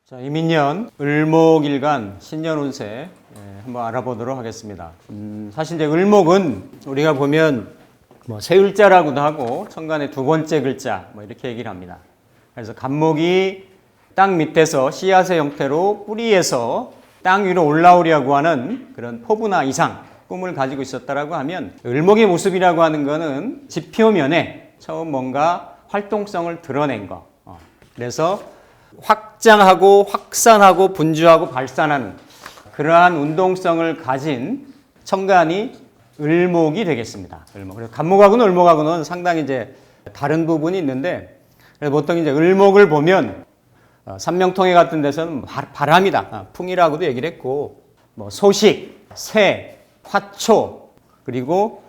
자, 이민년 을목일간 신년운세 한번 알아보도록 하겠습니다. 사실 이제 을목은 우리가 보면 세 글자라고도 하고 천간의 두 번째 글자 이렇게 얘기를 합니다. 그래서 간목이 땅 밑에서 씨앗의 형태로 뿌리에서 땅 위로 올라오려고 하는 그런 포부나 이상, 꿈을 가지고 있었다라고 하면 을목의 모습이라고 하는 거는 지표면에 처음 뭔가 활동성을 드러낸 거. 그래서 확장하고 확산하고 분주하고 발산하는 그러한 운동성을 가진 천간이 을목이 되겠습니다. 을목. 그래서 간목하고는 을목하고는 상당히 이제 다른 부분이 있는데, 그래서 보통 이제 을목을 보면 삼명통해 같은 데서는 바람이다, 풍이라고도 얘기를 했고, 소식, 새, 화초, 그리고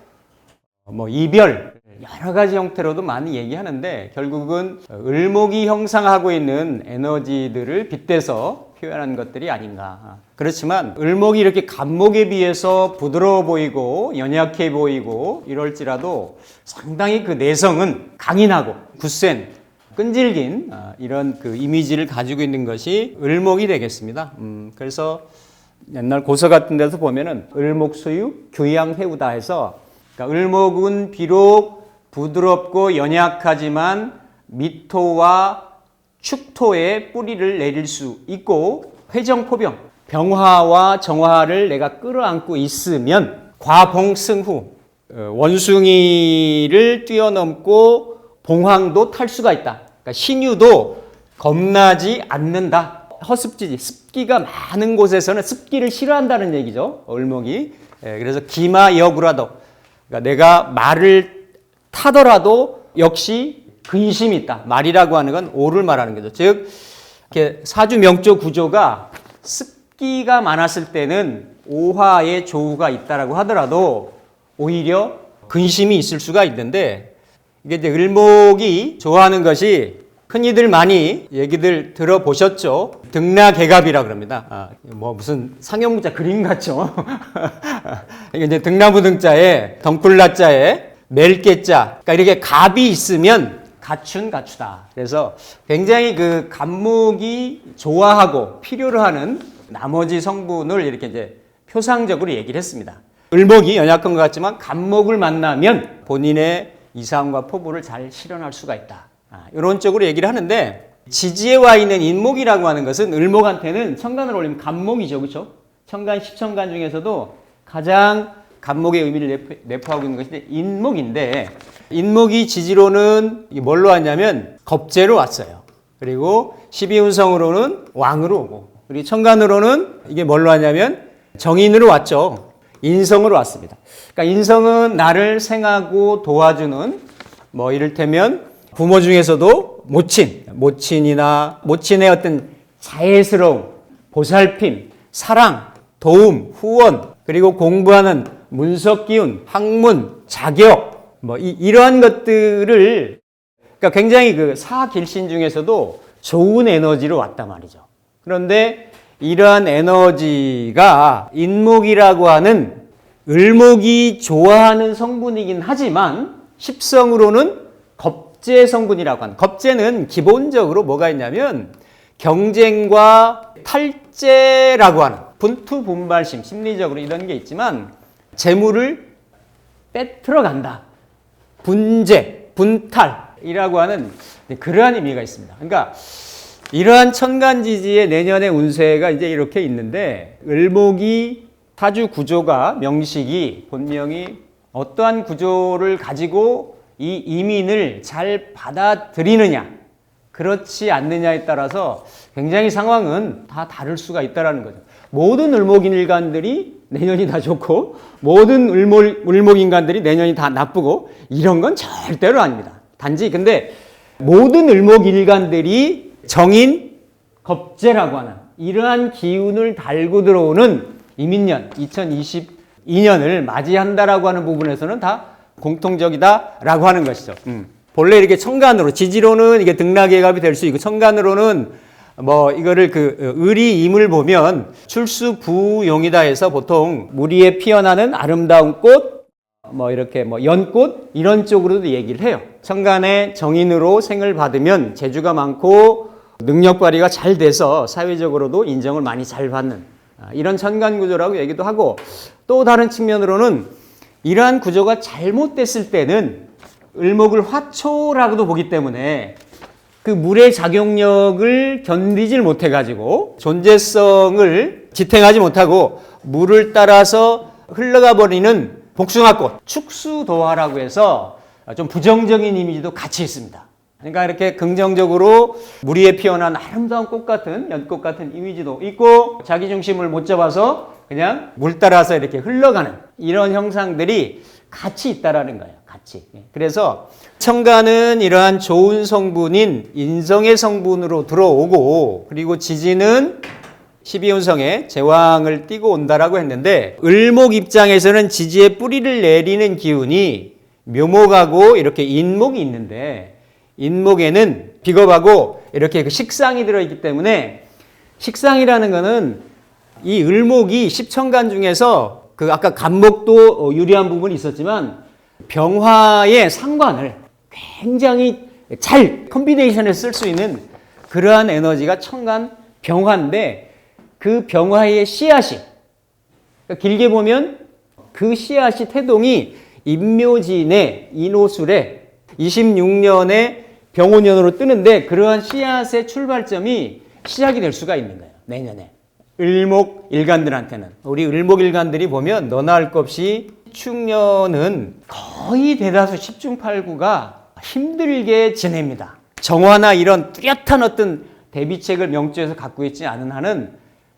이별, 여러 가지 형태로도 많이 얘기하는데 결국은 을목이 형성하고 있는 에너지들을 빗대서 표현한 것들이 아닌가. 그렇지만 을목이 이렇게 간목에 비해서 부드러워 보이고 연약해 보이고 이럴지라도 상당히 그 내성은 강인하고 굳센 끈질긴 이런 그 이미지를 가지고 있는 것이 을목이 되겠습니다. 그래서 옛날 고서 같은 데서 보면은 을목소유 교양해우다 해서, 그러니까 을목은 비록 부드럽고 연약하지만 미토와 축토에 뿌리를 내릴 수 있고 회정포병, 병화와 정화를 내가 끌어안고 있으면 과봉승후, 원숭이를 뛰어넘고 봉황도 탈 수가 있다. 그러니까 신유도 겁나지 않는다. 허습지지, 습기가 많은 곳에서는 습기를 싫어한다는 얘기죠, 을목이. 그래서 기마여구라도, 그러니까 내가 말을 타더라도 역시 근심이 있다. 말이라고 하는 건 오를 말하는 거죠. 즉, 이렇게 사주 명조 구조가 습기가 많았을 때는 오화의 조우가 있다라고 하더라도 오히려 근심이 있을 수가 있는데, 이게 이제 을목이 좋아하는 것이 흔히들 많이 얘기들 들어보셨죠? 등라개갑이라 그럽니다. 무슨 상형문자 그림 같죠? 이게 이제 등나무 등자에 덩굴라자에 멜개자, 그러니까 이렇게 갑이 있으면 갖춘 가추다. 그래서 굉장히 그 간목이 좋아하고 필요로 하는 나머지 성분을 이렇게 이제 표상적으로 얘기를 했습니다. 을목이 연약한 것 같지만 간목을 만나면 본인의 이상과 포부를 잘 실현할 수가 있다. 이런 쪽으로 얘기를 하는데, 지지에 와 있는 인목이라고 하는 것은 을목한테는 천간을 올리면 간목이죠, 그렇죠? 천간 10천간 중에서도 가장 간목의 의미를 내포하고 있는 것이 인목인데, 인목이 지지로는 뭘로 왔냐면 겁재로 왔어요. 그리고 12운성으로는 왕으로 오고, 그리고 천간으로는 이게 뭘로 왔냐면 정인으로 왔죠. 인성으로 왔습니다. 그러니까 인성은 나를 생하고 도와주는, 이를테면 부모 중에서도 모친이나 모친의 어떤 자애스러움, 보살핌, 사랑, 도움, 후원, 그리고 공부하는 문석 기운, 학문, 자격, 이러한 것들을, 그러니까 굉장히 그 사길신 중에서도 좋은 에너지로 왔단 말이죠. 그런데 이러한 에너지가 인목이라고 하는 을목이 좋아하는 성분이긴 하지만 십성으로는 겁재 성분이라고 하는, 겁재는 기본적으로 뭐가 있냐면 경쟁과 탈재라고 하는 분투분발심, 심리적으로 이런 게 있지만 재물을 빼들어 간다. 분재, 분탈이라고 하는 그러한 의미가 있습니다. 그러니까 이러한 천간지지의 내년의 운세가 이제 이렇게 있는데, 을목이 타주 구조가, 명식이 본명이 어떠한 구조를 가지고 이 이민을 잘 받아들이느냐, 그렇지 않느냐에 따라서 굉장히 상황은 다 다를 수가 있다는 거죠. 모든 을목인간들이 내년이 다 좋고 모든 을목인간들이 내년이 다 나쁘고 이런 건 절대로 아닙니다. 단지 근데 모든 을목인간들이 정인, 겁재라고 하는 이러한 기운을 달고 들어오는 이민년 2022년을 맞이한다라고 하는 부분에서는 다 공통적이다라고 하는 것이죠. 본래 이렇게 천간으로, 지지로는 이게 등락예갑이 될 수 있고 천간으로는 뭐 이거를 을이 임을 보면 출수부용이다 해서 보통 무리에 피어나는 아름다운 꽃, 뭐 이렇게 뭐 연꽃 이런 쪽으로도 얘기를 해요. 천간에 정인으로 생을 받으면 재주가 많고 능력 발휘가 잘 돼서 사회적으로도 인정을 많이 잘 받는 이런 천간 구조라고 얘기도 하고, 또 다른 측면으로는 이러한 구조가 잘못됐을 때는 을목을 화초라고도 보기 때문에 그 물의 작용력을 견디질 못해가지고 존재성을 지탱하지 못하고 물을 따라서 흘러가 버리는 복숭아꽃, 축수도화라고 해서 좀 부정적인 이미지도 같이 있습니다. 그러니까 이렇게 긍정적으로 무리에 피어난 아름다운 꽃 같은, 연꽃 같은 이미지도 있고, 자기 중심을 못 잡아서 그냥 물 따라서 이렇게 흘러가는 이런 형상들이 같이 있다라는 거예요. 같이. 그래서 천간은 이러한 좋은 성분인 인성의 성분으로 들어오고, 그리고 지지는 12운성에 제왕을 띠고 온다라고 했는데, 을목 입장에서는 지지의 뿌리를 내리는 기운이 묘목하고 이렇게 인목이 있는데, 인목에는 비겁하고 이렇게 그 식상이 들어있기 때문에, 식상이라는 거는 이 을목이 십천간 중에서 그 아까 간목도 유리한 부분이 있었지만 병화의 상관을 굉장히 잘 컨비네이션에 쓸 수 있는 그러한 에너지가 천간 병화인데, 그 병화의 씨앗이, 그러니까 길게 보면 그 씨앗이 태동이 임묘진의 인호술에 26년에 병오년으로 뜨는데, 그러한 씨앗의 출발점이 시작이 될 수가 있는 거예요. 내년에. 을목 일간들한테는. 우리 을목 일간들이 보면 너나 할 것 없이 축년은 거의 대다수 10중 8구가 힘들게 지냅니다. 정화나 이런 뚜렷한 어떤 대비책을 명주에서 갖고 있지 않은 한은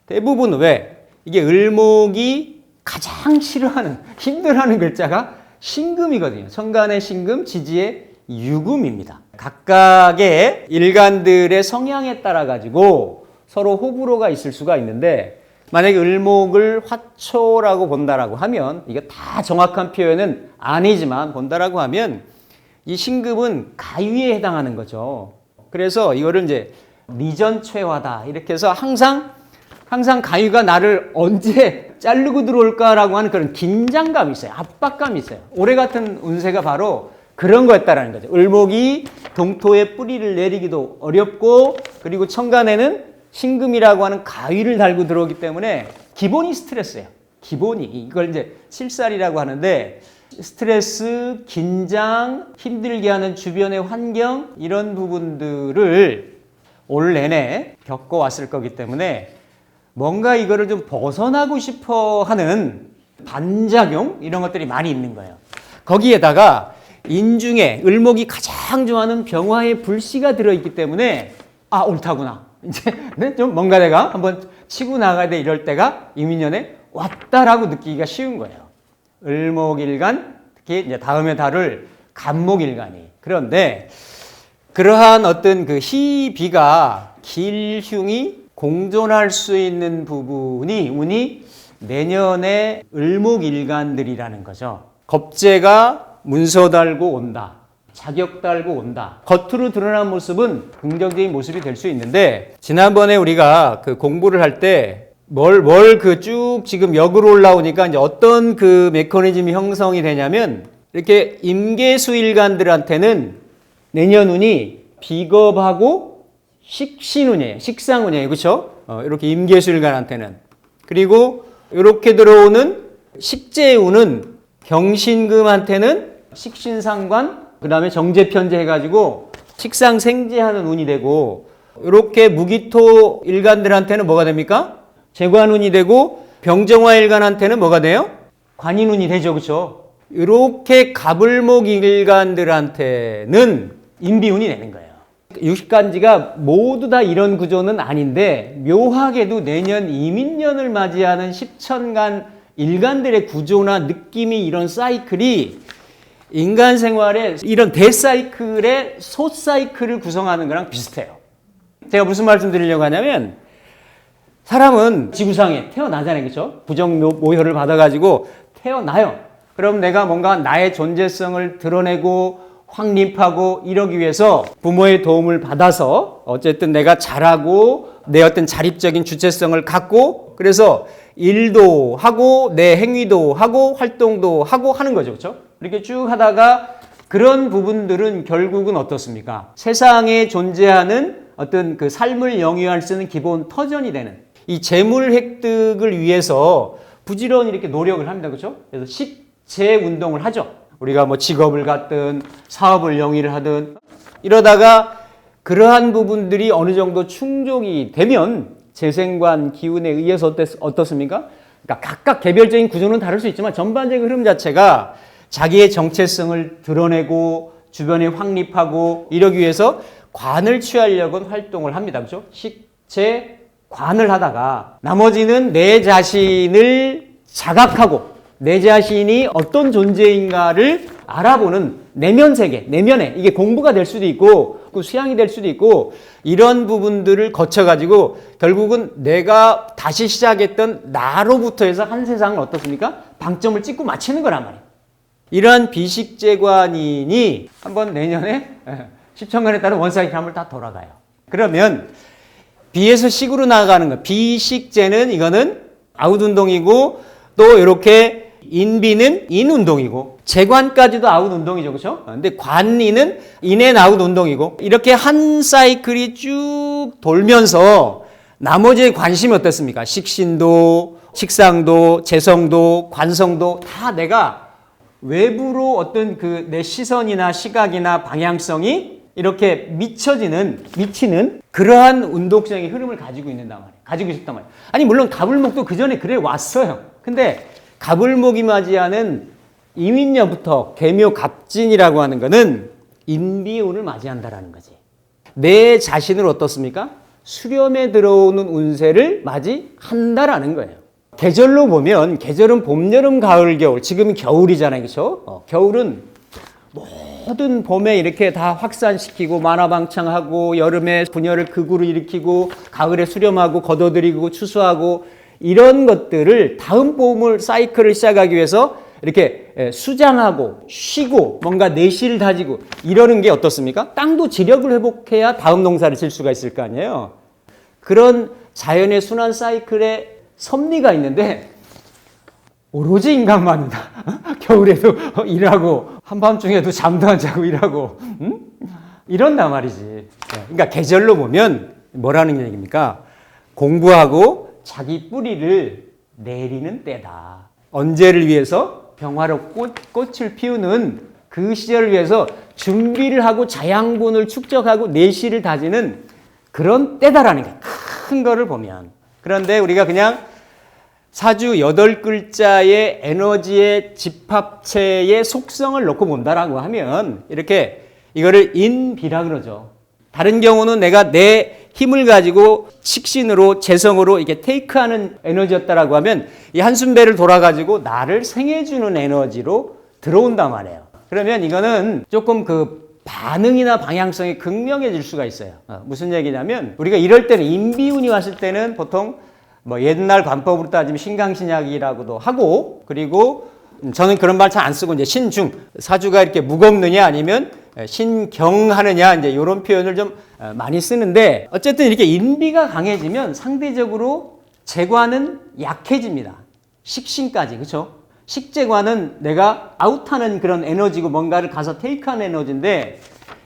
대부분, 왜? 이게 을목이 가장 싫어하는, 힘들어하는 글자가 신금이거든요. 천간의 신금, 지지의 유금입니다. 각각의 일간들의 성향에 따라 가지고 서로 호불호가 있을 수가 있는데, 만약에 을목을 화초라고 본다라고 하면, 이게 다 정확한 표현은 아니지만 본다라고 하면 이 신금은 가위에 해당하는 거죠. 그래서 이거를 이제 리전최화다 이렇게 해서 항상 가위가 나를 언제 자르고 들어올까라고 하는 그런 긴장감이 있어요. 압박감이 있어요. 올해 같은 운세가 바로 그런 거였다라는 거죠. 을목이 동토에 뿌리를 내리기도 어렵고, 그리고 천간에는 신금이라고 하는 가위를 달고 들어오기 때문에 기본이 스트레스예요. 기본이. 이걸 이제 실살이라고 하는데, 스트레스, 긴장, 힘들게 하는 주변의 환경, 이런 부분들을 올 내내 겪어왔을 거기 때문에 뭔가 이거를 좀 벗어나고 싶어 하는 반작용, 이런 것들이 많이 있는 거예요. 거기에다가 인중에 을목이 가장 좋아하는 병화의 불씨가 들어있기 때문에, 아, 옳다구나. 이제 좀 뭔가 내가 한번 치고 나가야 돼, 이럴 때가 이민년에 왔다라고 느끼기가 쉬운 거예요. 을목일간, 특히 이제 다음에 다룰 간목일간이. 그런데 그러한 어떤 그 희비가 길흉이 공존할 수 있는 부분이, 운이 내년에 을목일간들이라는 거죠. 겁재가 문서 달고 온다. 자격 달고 온다. 겉으로 드러난 모습은 긍정적인 모습이 될 수 있는데, 지난번에 우리가 그 공부를 할 때 그 쭉 지금 역으로 올라오니까 이제 어떤 그 메커니즘이 형성이 되냐면, 이렇게 임계수일간들한테는 내년 운이 비겁하고 식신운이에요. 식상운이에요. 그렇죠? 이렇게 임계수일간한테는. 그리고 이렇게 들어오는 식재운은 경신금한테는 식신상관, 그 다음에 정제편제 해가지고 식상생제하는 운이 되고, 이렇게 무기토 일간들한테는 뭐가 됩니까? 재관운이 되고, 병정화 일간한테는 뭐가 돼요? 관인운이 되죠. 그렇죠? 이렇게 갑을목 일간들한테는 인비운이 되는 거예요. 60간지가 모두 다 이런 구조는 아닌데, 묘하게도 내년 이민년을 맞이하는 십천간 일간들의 구조나 느낌이, 이런 사이클이 인간 생활에 이런 대사이클의 소사이클을 구성하는 거랑 비슷해요. 제가 무슨 말씀 드리려고 하냐면, 사람은 지구상에 태어나잖아요. 그렇죠? 부정모혈을 받아가지고 태어나요. 그럼 내가 뭔가 나의 존재성을 드러내고 확립하고 이러기 위해서 부모의 도움을 받아서 어쨌든 내가 자라고 내 어떤 자립적인 주체성을 갖고 그래서 일도 하고 내 행위도 하고 활동도 하고 하는 거죠. 그렇죠? 이렇게 쭉 하다가 그런 부분들은 결국은 어떻습니까? 세상에 존재하는 어떤 그 삶을 영위할 수 있는 기본 터전이 되는 이 재물 획득을 위해서 부지런히 이렇게 노력을 합니다. 그렇죠? 그래서 식재 운동을 하죠. 우리가 뭐 직업을 갖든 사업을 영위를 하든 이러다가 그러한 부분들이 어느 정도 충족이 되면 재생관 기운에 의해서 어떻습니까? 그러니까 각각 개별적인 구조는 다를 수 있지만 전반적인 흐름 자체가 자기의 정체성을 드러내고 주변에 확립하고 이러기 위해서 관을 취하려고 활동을 합니다. 그렇죠? 식재 관을 하다가 나머지는 내 자신을 자각하고 내 자신이 어떤 존재인가를 알아보는 내면 세계, 내면에 이게 공부가 될 수도 있고 수양이 될 수도 있고 이런 부분들을 거쳐가지고 결국은 내가 다시 시작했던 나로부터 해서 한 세상을 어떻습니까? 방점을 찍고 마치는 거란 말이에요. 이러한 비식재관인이 한번 내년에 10천간에 따른 원사이클 한번 다 돌아가요. 그러면 비에서 식으로 나아가는 거. 비식재는 이거는 아웃 운동이고 또 이렇게 인비는 인 운동이고 재관까지도 아웃 운동이죠. 그렇죠? 근데 관인은 인앤 아웃 운동이고 이렇게 한 사이클이 쭉 돌면서 나머지의 관심이 어떻습니까? 식신도, 식상도, 재성도, 관성도 다 내가 외부로 어떤 그 내 시선이나 시각이나 방향성이 이렇게 미치는 그러한 운동성의 흐름을 가지고 있는단 말이에요. 가지고 있었단 말이에요. 아니 물론 가불목도 그 전에 그래 왔어요. 근데 가불목이 맞이하는 이민년부터 개묘 갑진이라고 하는 거는 인비운을 맞이한다라는 거지. 내 자신을 어떻습니까? 수렴에 들어오는 운세를 맞이한다라는 거예요. 계절로 보면 계절은 봄, 여름, 가을, 겨울. 지금은 겨울이잖아요. 그렇죠? 겨울은 모든 봄에 이렇게 다 확산시키고 만화방창하고 여름에 분열을 극으로 일으키고 가을에 수렴하고 걷어들이고 추수하고 이런 것들을 다음 봄을 사이클을 시작하기 위해서 이렇게 수장하고 쉬고 뭔가 내실을 다지고 이러는 게 어떻습니까? 땅도 지력을 회복해야 다음 농사를 질 수가 있을 거 아니에요. 그런 자연의 순환 사이클에 섭리가 있는데 오로지 인간만 겨울에도 일하고 한밤중에도 잠도 안 자고 일하고 이런단 말이지. 그러니까 계절로 보면 뭐라는 얘기입니까? 공부하고 자기 뿌리를 내리는 때다. 언제를 위해서? 평화롭고 꽃을 피우는 그 시절을 위해서 준비를 하고 자양분을 축적하고 내실을 다지는 그런 때다라는 게 큰 거를 보면. 그런데 우리가 그냥 사주 8글자의 에너지의 집합체의 속성을 놓고 본다라고 하면 이렇게 이거를 인비라 그러죠. 다른 경우는 내가 내 힘을 가지고 식신으로 재성으로 이렇게 테이크하는 에너지였다라고 하면 이 한순배를 돌아가지고 나를 생해주는 에너지로 들어온단 말이에요. 그러면 이거는 조금 그 반응이나 방향성이 극명해질 수가 있어요. 무슨 얘기냐면 우리가 이럴 때는 인비운이 왔을 때는 보통 뭐 옛날 관법으로 따지면 신강신약이라고도 하고 그리고 저는 그런 말 잘 안 쓰고 이제 신중 사주가 이렇게 무겁느냐 아니면 신경하느냐 이제 이런 표현을 좀 많이 쓰는데 어쨌든 이렇게 인비가 강해지면 상대적으로 재관은 약해집니다. 식신까지 그렇죠? 식재관은 내가 아웃하는 그런 에너지고 뭔가를 가서 테이크하는 에너지인데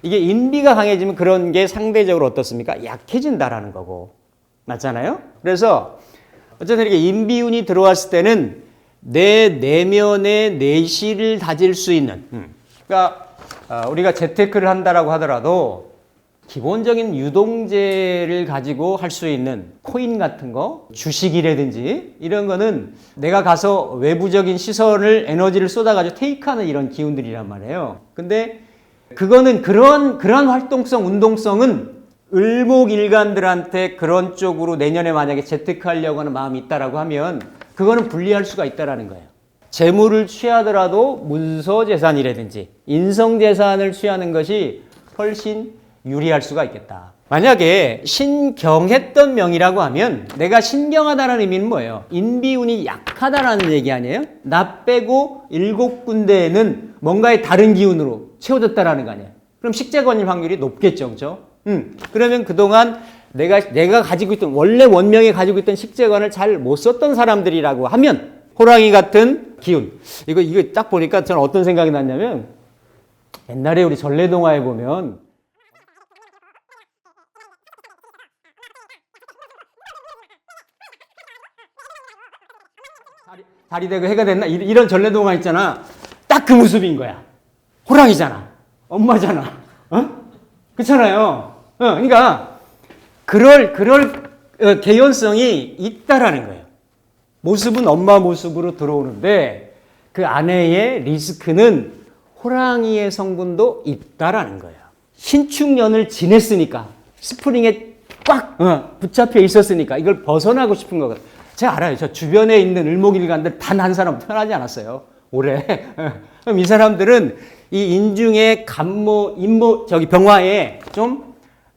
이게 인비가 강해지면 그런 게 상대적으로 어떻습니까? 약해진다라는 거고 맞잖아요? 그래서 어쨌든 이렇게 인비운이 들어왔을 때는 내 내면의 내실을 다질 수 있는 그러니까 우리가 재테크를 한다라고 하더라도 기본적인 유동재를 가지고 할 수 있는 코인 같은 거, 주식이라든지 이런 거는 내가 가서 외부적인 시선을 에너지를 쏟아가지고 테이크하는 이런 기운들이란 말이에요. 근데 그거는 그러한 활동성, 운동성은 을목일간들한테 그런 쪽으로 내년에 만약에 재테크하려고 하는 마음이 있다라고 하면 그거는 분리할 수가 있다라는 거예요. 재물을 취하더라도 문서재산이라든지 인성재산을 취하는 것이 훨씬 유리할 수가 있겠다. 만약에 신경했던 명이라고 하면 내가 신경하다라는 의미는 뭐예요? 인비운이 약하다라는 얘기 아니에요? 나 빼고 7군데에는 뭔가의 다른 기운으로 채워졌다라는 거 아니에요? 그럼 식재관일 확률이 높겠죠. 그렇죠? 그러면 그동안 내가 가지고 있던, 원래 원명이 가지고 있던 식재관을 잘 못 썼던 사람들이라고 하면, 호랑이 같은 기운. 이거 딱 보니까 저는 어떤 생각이 났냐면, 옛날에 우리 전래동화에 보면, 달이 되고 해가 됐나? 이런 전래동화 있잖아. 딱 그 모습인 거야. 호랑이잖아. 엄마잖아. 그렇잖아요. 그러니까, 그럴 개연성이 있다라는 거예요. 모습은 엄마 모습으로 들어오는데, 그 안에의 리스크는 호랑이의 성분도 있다라는 거예요. 신축년을 지냈으니까, 스프링에 꽉 붙잡혀 있었으니까, 이걸 벗어나고 싶은 거거든요. 제가 알아요. 저 주변에 있는 을목일간들 단 한 사람 태어나지 않았어요. 올해. 그럼 이 사람들은 이 인중의 병화에 좀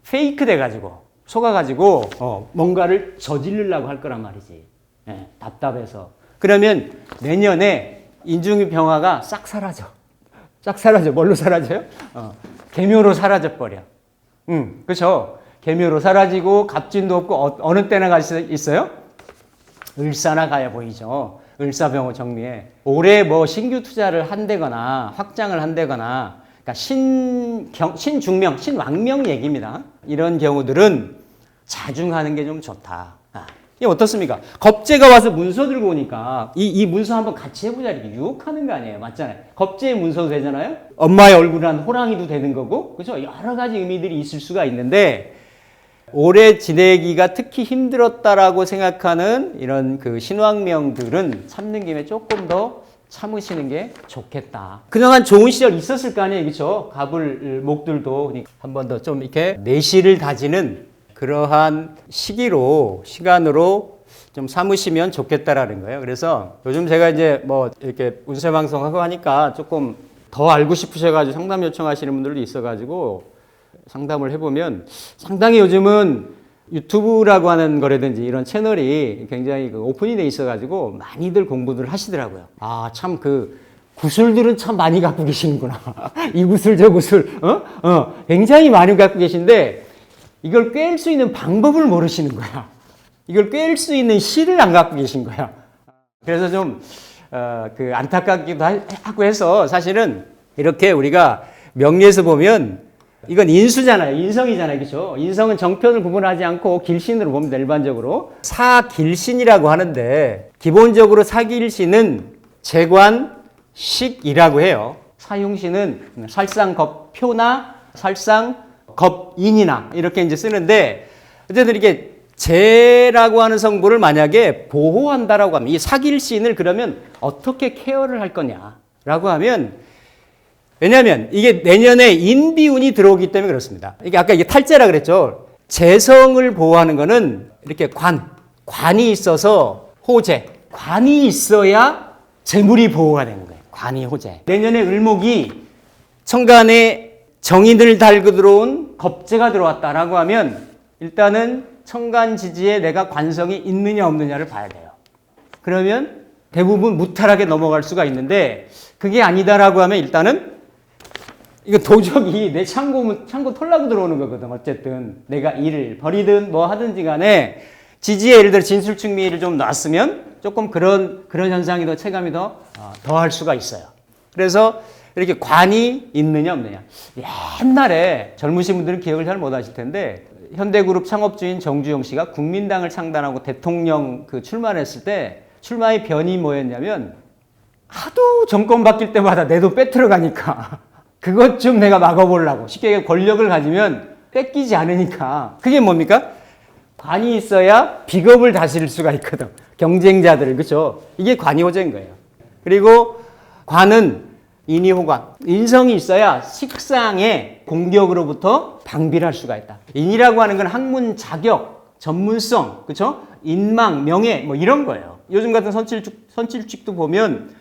페이크 돼가지고, 속아가지고, 뭔가를 저지르려고 할 거란 말이지. 예, 답답해서. 그러면 내년에 인중의 병화가 싹 사라져. 싹 사라져. 뭘로 사라져요? 계묘로 사라져버려. 그렇죠. 계묘로 사라지고, 갑진도 없고, 어느 때나 갈 수 있어요? 을사나 가야 보이죠. 을사병호 정리에. 올해 뭐 신규 투자를 한다거나 확장을 한다거나, 그러니까 신중명, 신왕명 얘기입니다. 이런 경우들은 자중하는 게 좀 좋다. 이게 어떻습니까? 겁재가 와서 문서 들고 오니까 이 문서 한번 같이 해보자 이렇게 유혹하는 거 아니에요. 맞잖아요. 겁재의 문서도 되잖아요. 엄마의 얼굴한 호랑이도 되는 거고, 그렇죠? 여러 가지 의미들이 있을 수가 있는데, 올해 지내기가 특히 힘들었다라고 생각하는 이런 그 신왕명들은 참는 김에 조금 더 참으시는 게 좋겠다. 그동안 좋은 시절 있었을 거 아니에요. 그렇죠? 갑을 목들도 한 번 더 좀 이렇게 내실을 다지는 그러한 시간으로 좀 삼으시면 좋겠다라는 거예요. 그래서 요즘 제가 이제 뭐 이렇게 운세 방송하고 하니까 조금 더 알고 싶으셔가지고 상담 요청하시는 분들도 있어가지고 상담을 해보면 상당히 요즘은 유튜브라고 하는 거라든지 이런 채널이 굉장히 오픈이 돼 있어가지고 많이들 공부들 하시더라고요. 참 구슬들은 참 많이 갖고 계시는구나. 이 구슬 저 구슬 굉장히 많이 갖고 계신데 이걸 꿰일 수 있는 방법을 모르시는 거야. 이걸 꿰일 수 있는 실을 안 갖고 계신 거야. 그래서 좀 안타깝기도 하고 해서 사실은 이렇게 우리가 명리에서 보면 이건 인수잖아요. 인성이잖아요. 그렇죠? 인성은 정편을 구분하지 않고 길신으로 봅니다. 일반적으로. 사길신이라고 하는데 기본적으로 사길신은 재관식이라고 해요. 사흉신은 살상겁표나 살상겁인이나 이렇게 이제 쓰는데 어쨌든 이게 재라고 하는 성분을 만약에 보호한다라고 하면 이 사길신을 그러면 어떻게 케어를 할 거냐라고 하면 왜냐하면 이게 내년에 인비운이 들어오기 때문에 그렇습니다. 이게 아까 이게 탈재라 그랬죠. 재성을 보호하는 거는 이렇게 관이 있어서 호재, 관이 있어야 재물이 보호가 되는 거예요. 관이 호재. 내년에 을목이 천간에 정인을 달고 들어온 겁재가 들어왔다라고 하면 일단은 천간 지지에 내가 관성이 있느냐 없느냐를 봐야 돼요. 그러면 대부분 무탈하게 넘어갈 수가 있는데 그게 아니다라고 하면 일단은 이거 도적이 내 창고 털라고 들어오는 거거든. 어쨌든 내가 일을 벌이든 뭐 하든지 간에 지지에 예를 들어 진술충미를 좀 놨으면 조금 그런 현상이 더 체감이 더할 수가 있어요. 그래서 이렇게 관이 있느냐 없느냐. 옛날에 젊으신 분들은 기억을 잘 못 하실 텐데 현대그룹 창업주인 정주영 씨가 국민당을 창단하고 대통령 출마했을 때 출마의 변이 뭐였냐면 하도 정권 바뀔 때마다 내 돈 빼들어 가니까 그것 좀 내가 막아보려고. 쉽게 얘기해 권력을 가지면 뺏기지 않으니까. 그게 뭡니까? 관이 있어야 비겁을 다스릴 수가 있거든. 경쟁자들을. 그렇죠? 이게 관이호재인 거예요. 그리고 관은 인이호관. 인성이 있어야 식상의 공격으로부터 방비를 할 수가 있다. 인이라고 하는 건 학문 자격, 전문성, 그렇죠? 인망, 명예 뭐 이런 거예요. 요즘 같은 선출직도 보면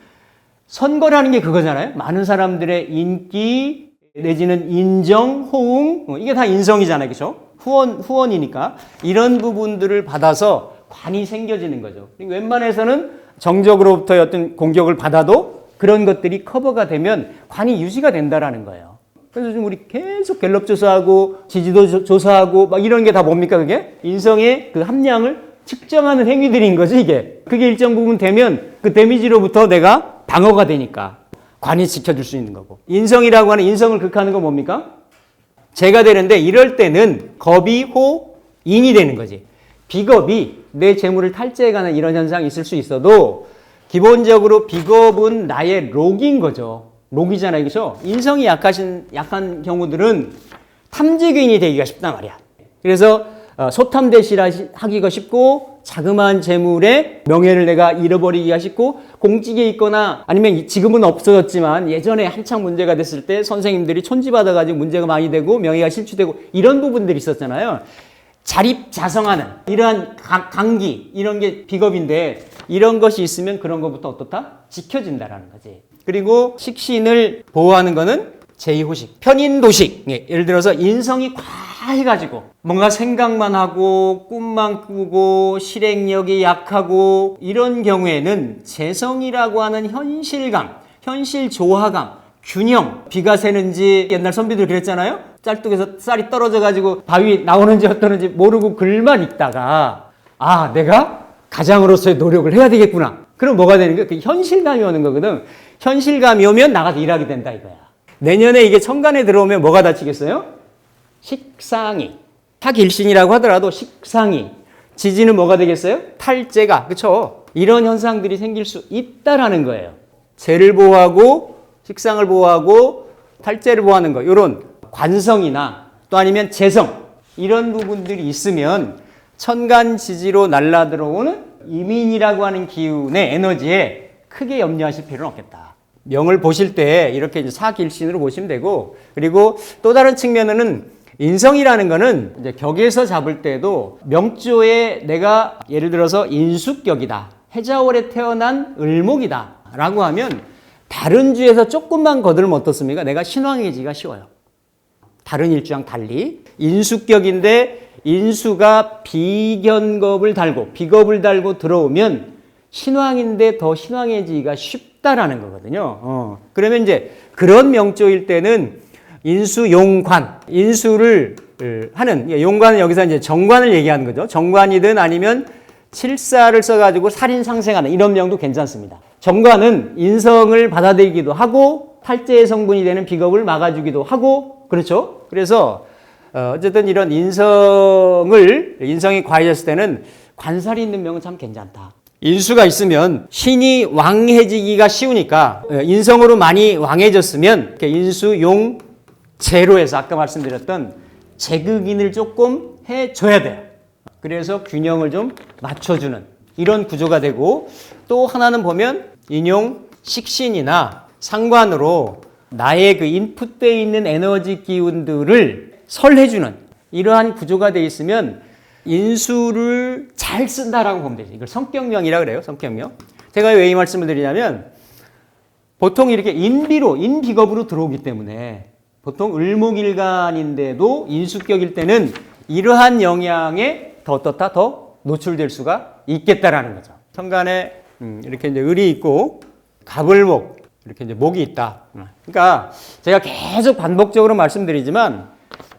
선거라는 게 그거잖아요. 많은 사람들의 인기 내지는 인정, 호응 이게 다 인성이잖아요. 그렇죠? 후원이니까 이런 부분들을 받아서 관이 생겨지는 거죠. 웬만해서는 정적으로부터의 어떤 공격을 받아도 그런 것들이 커버가 되면 관이 유지가 된다라는 거예요. 그래서 지금 우리 계속 갤럽 조사하고 지지도 조사하고 막 이런 게 다 뭡니까 그게? 인성의 그 함량을 측정하는 행위들인 거지 이게. 그게 일정 부분 되면 그 데미지로부터 내가 방어가 되니까 관이 지켜줄 수 있는 거고. 인성이라고 하는 인성을 극하는 건 뭡니까? 재가 되는데 이럴 때는 겁이 호, 인이 되는 거지. 비겁이 내 재물을 탈취해가는 이런 현상이 있을 수 있어도 기본적으로 비겁은 나의 록인 거죠. 록이잖아요. 그렇죠? 인성이 약한 경우들은 탐지귀인이 되기가 쉽단 말이야. 그래서 소탐대실하기가 쉽고 자그마한 재물의 명예를 내가 잃어버리기가 쉽고 공직에 있거나 아니면 지금은 없어졌지만 예전에 한창 문제가 됐을 때 선생님들이 촌지받아가지고 문제가 많이 되고 명예가 실추되고 이런 부분들이 있었잖아요. 자립자성하는 이러한 강기 이런 게 비겁인데 이런 것이 있으면 그런 것부터 어떻다? 지켜진다라는 거지. 그리고 식신을 보호하는 거는 제2호식, 편인도식. 예를 들어서 인성이 과해가지고 뭔가 생각만 하고 꿈만 꾸고 실행력이 약하고 이런 경우에는 재성이라고 하는 현실감, 현실 조화감, 균형, 비가 새는지 옛날 선비들 그랬잖아요. 짤뚝에서 쌀이 떨어져가지고 바위 나오는지 어떠는지 모르고 글만 읽다가 아 내가 가장으로서의 노력을 해야 되겠구나. 그럼 뭐가 되는 거야? 그 현실감이 오는 거거든. 현실감이 오면 나가서 일하게 된다 이거야. 내년에 이게 천간에 들어오면 뭐가 다치겠어요? 식상이. 학일신이라고 하더라도 식상이. 지지는 뭐가 되겠어요? 탈재가. 그렇죠? 이런 현상들이 생길 수 있다라는 거예요. 재를 보호하고 식상을 보호하고 탈재를 보호하는 거. 이런 관성이나 또 아니면 재성 이런 부분들이 있으면 천간 지지로 날라 들어오는 이민이라고 하는 기운의 에너지에 크게 염려하실 필요는 없겠다. 명을 보실 때 이렇게 이제 사길신으로 보시면 되고 그리고 또 다른 측면에는 인성이라는 거는 이제 격에서 잡을 때도 명조에 내가 예를 들어서 인숙격이다. 해자월에 태어난 을목이다. 라고 하면 다른 주에서 조금만 거들면 어떻습니까? 내가 신왕해지기가 쉬워요. 다른 일주랑 달리 인숙격인데 인수가 비견겁을 달고 비겁을 달고 들어오면 신왕인데 더 신왕해지기가 쉽다라는 거거든요. 그러면 이제 그런 명조일 때는 인수용관, 인수를 하는 용관은 여기서 이제 정관을 얘기하는 거죠. 정관이든 아니면 칠사를 써가지고 살인상생하는 이런 명도 괜찮습니다. 정관은 인성을 받아들이기도 하고 탈재의 성분이 되는 비겁을 막아주기도 하고 그렇죠. 그래서 어쨌든 이런 인성이 과해졌을 때는 관살이 있는 명은 참 괜찮다. 인수가 있으면 신이 왕해지기가 쉬우니까 인성으로 많이 왕해졌으면 인수, 용, 재로 해서 아까 말씀드렸던 재극인을 조금 해줘야 돼요. 그래서 균형을 좀 맞춰주는 이런 구조가 되고 또 하나는 보면 인용 식신이나 상관으로 나의 그 인풋되어 있는 에너지 기운들을 설해주는 이러한 구조가 되어 있으면 인수를 잘 쓴다라고 보면 되죠. 이걸 성격명이라고 그래요. 성격명. 제가 왜 이 말씀을 드리냐면 보통 이렇게 인비겁으로 들어오기 때문에 보통 을목일간인데도 인수격일 때는 이러한 영향에 더 노출될 수가 있겠다라는 거죠. 천간에 이렇게 이제 을이 있고 갑을목 이렇게 이제 목이 있다. 그러니까 제가 계속 반복적으로 말씀드리지만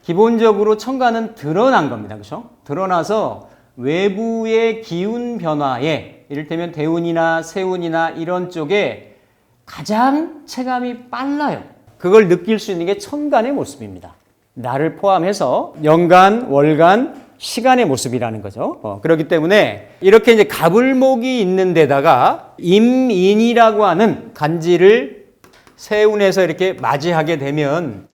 기본적으로 천간은 드러난 겁니다. 그렇죠? 드러나서 외부의 기운 변화에 이를테면 대운이나 세운이나 이런 쪽에 가장 체감이 빨라요. 그걸 느낄 수 있는 게 천간의 모습입니다. 나를 포함해서 연간, 월간, 시간의 모습이라는 거죠. 그렇기 때문에 이렇게 이제 갑을목이 있는 데다가 임인이라고 하는 간지를 세운에서 이렇게 맞이하게 되면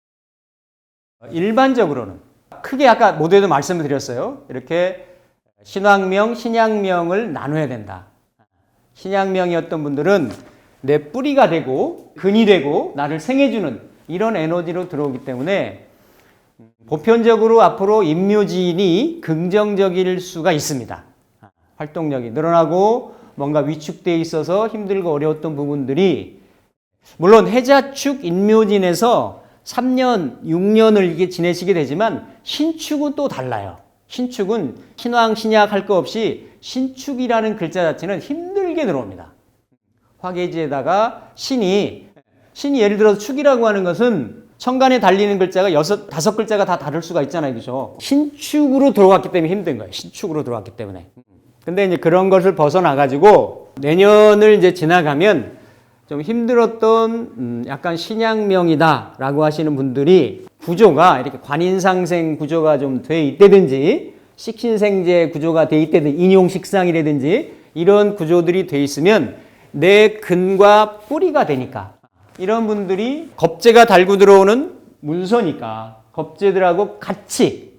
일반적으로는 크게 아까 모두에도 말씀을 드렸어요. 이렇게 신왕명, 신양명을 나눠야 된다. 신양명이었던 분들은 내 뿌리가 되고 근이 되고 나를 생해주는 이런 에너지로 들어오기 때문에 보편적으로 앞으로 임묘진이 긍정적일 수가 있습니다. 활동력이 늘어나고 뭔가 위축되어 있어서 힘들고 어려웠던 부분들이 물론 해자축 임묘진에서 3년, 6년을 이게 지내시게 되지만 신축은 또 달라요. 신축은 신왕, 신약 할 거 없이 신축이라는 글자 자체는 힘들게 들어옵니다. 화계지에다가 신이 예를 들어서 축이라고 하는 것은 천간에 달리는 글자가 다섯 글자가 다 다를 수가 있잖아요. 그죠? 신축으로 들어왔기 때문에 힘든 거예요. 신축으로 들어왔기 때문에. 근데 이제 그런 것을 벗어나가지고 내년을 이제 지나가면 좀 힘들었던 약간 신약명이다라고 하시는 분들이 구조가 이렇게 관인상생 구조가 좀 돼 있다든지 식신생재 구조가 돼 있다든지 인용식상이라든지 이런 구조들이 돼 있으면 내 근과 뿌리가 되니까 이런 분들이 겁재가 달고 들어오는 문서니까 겁재들하고 같이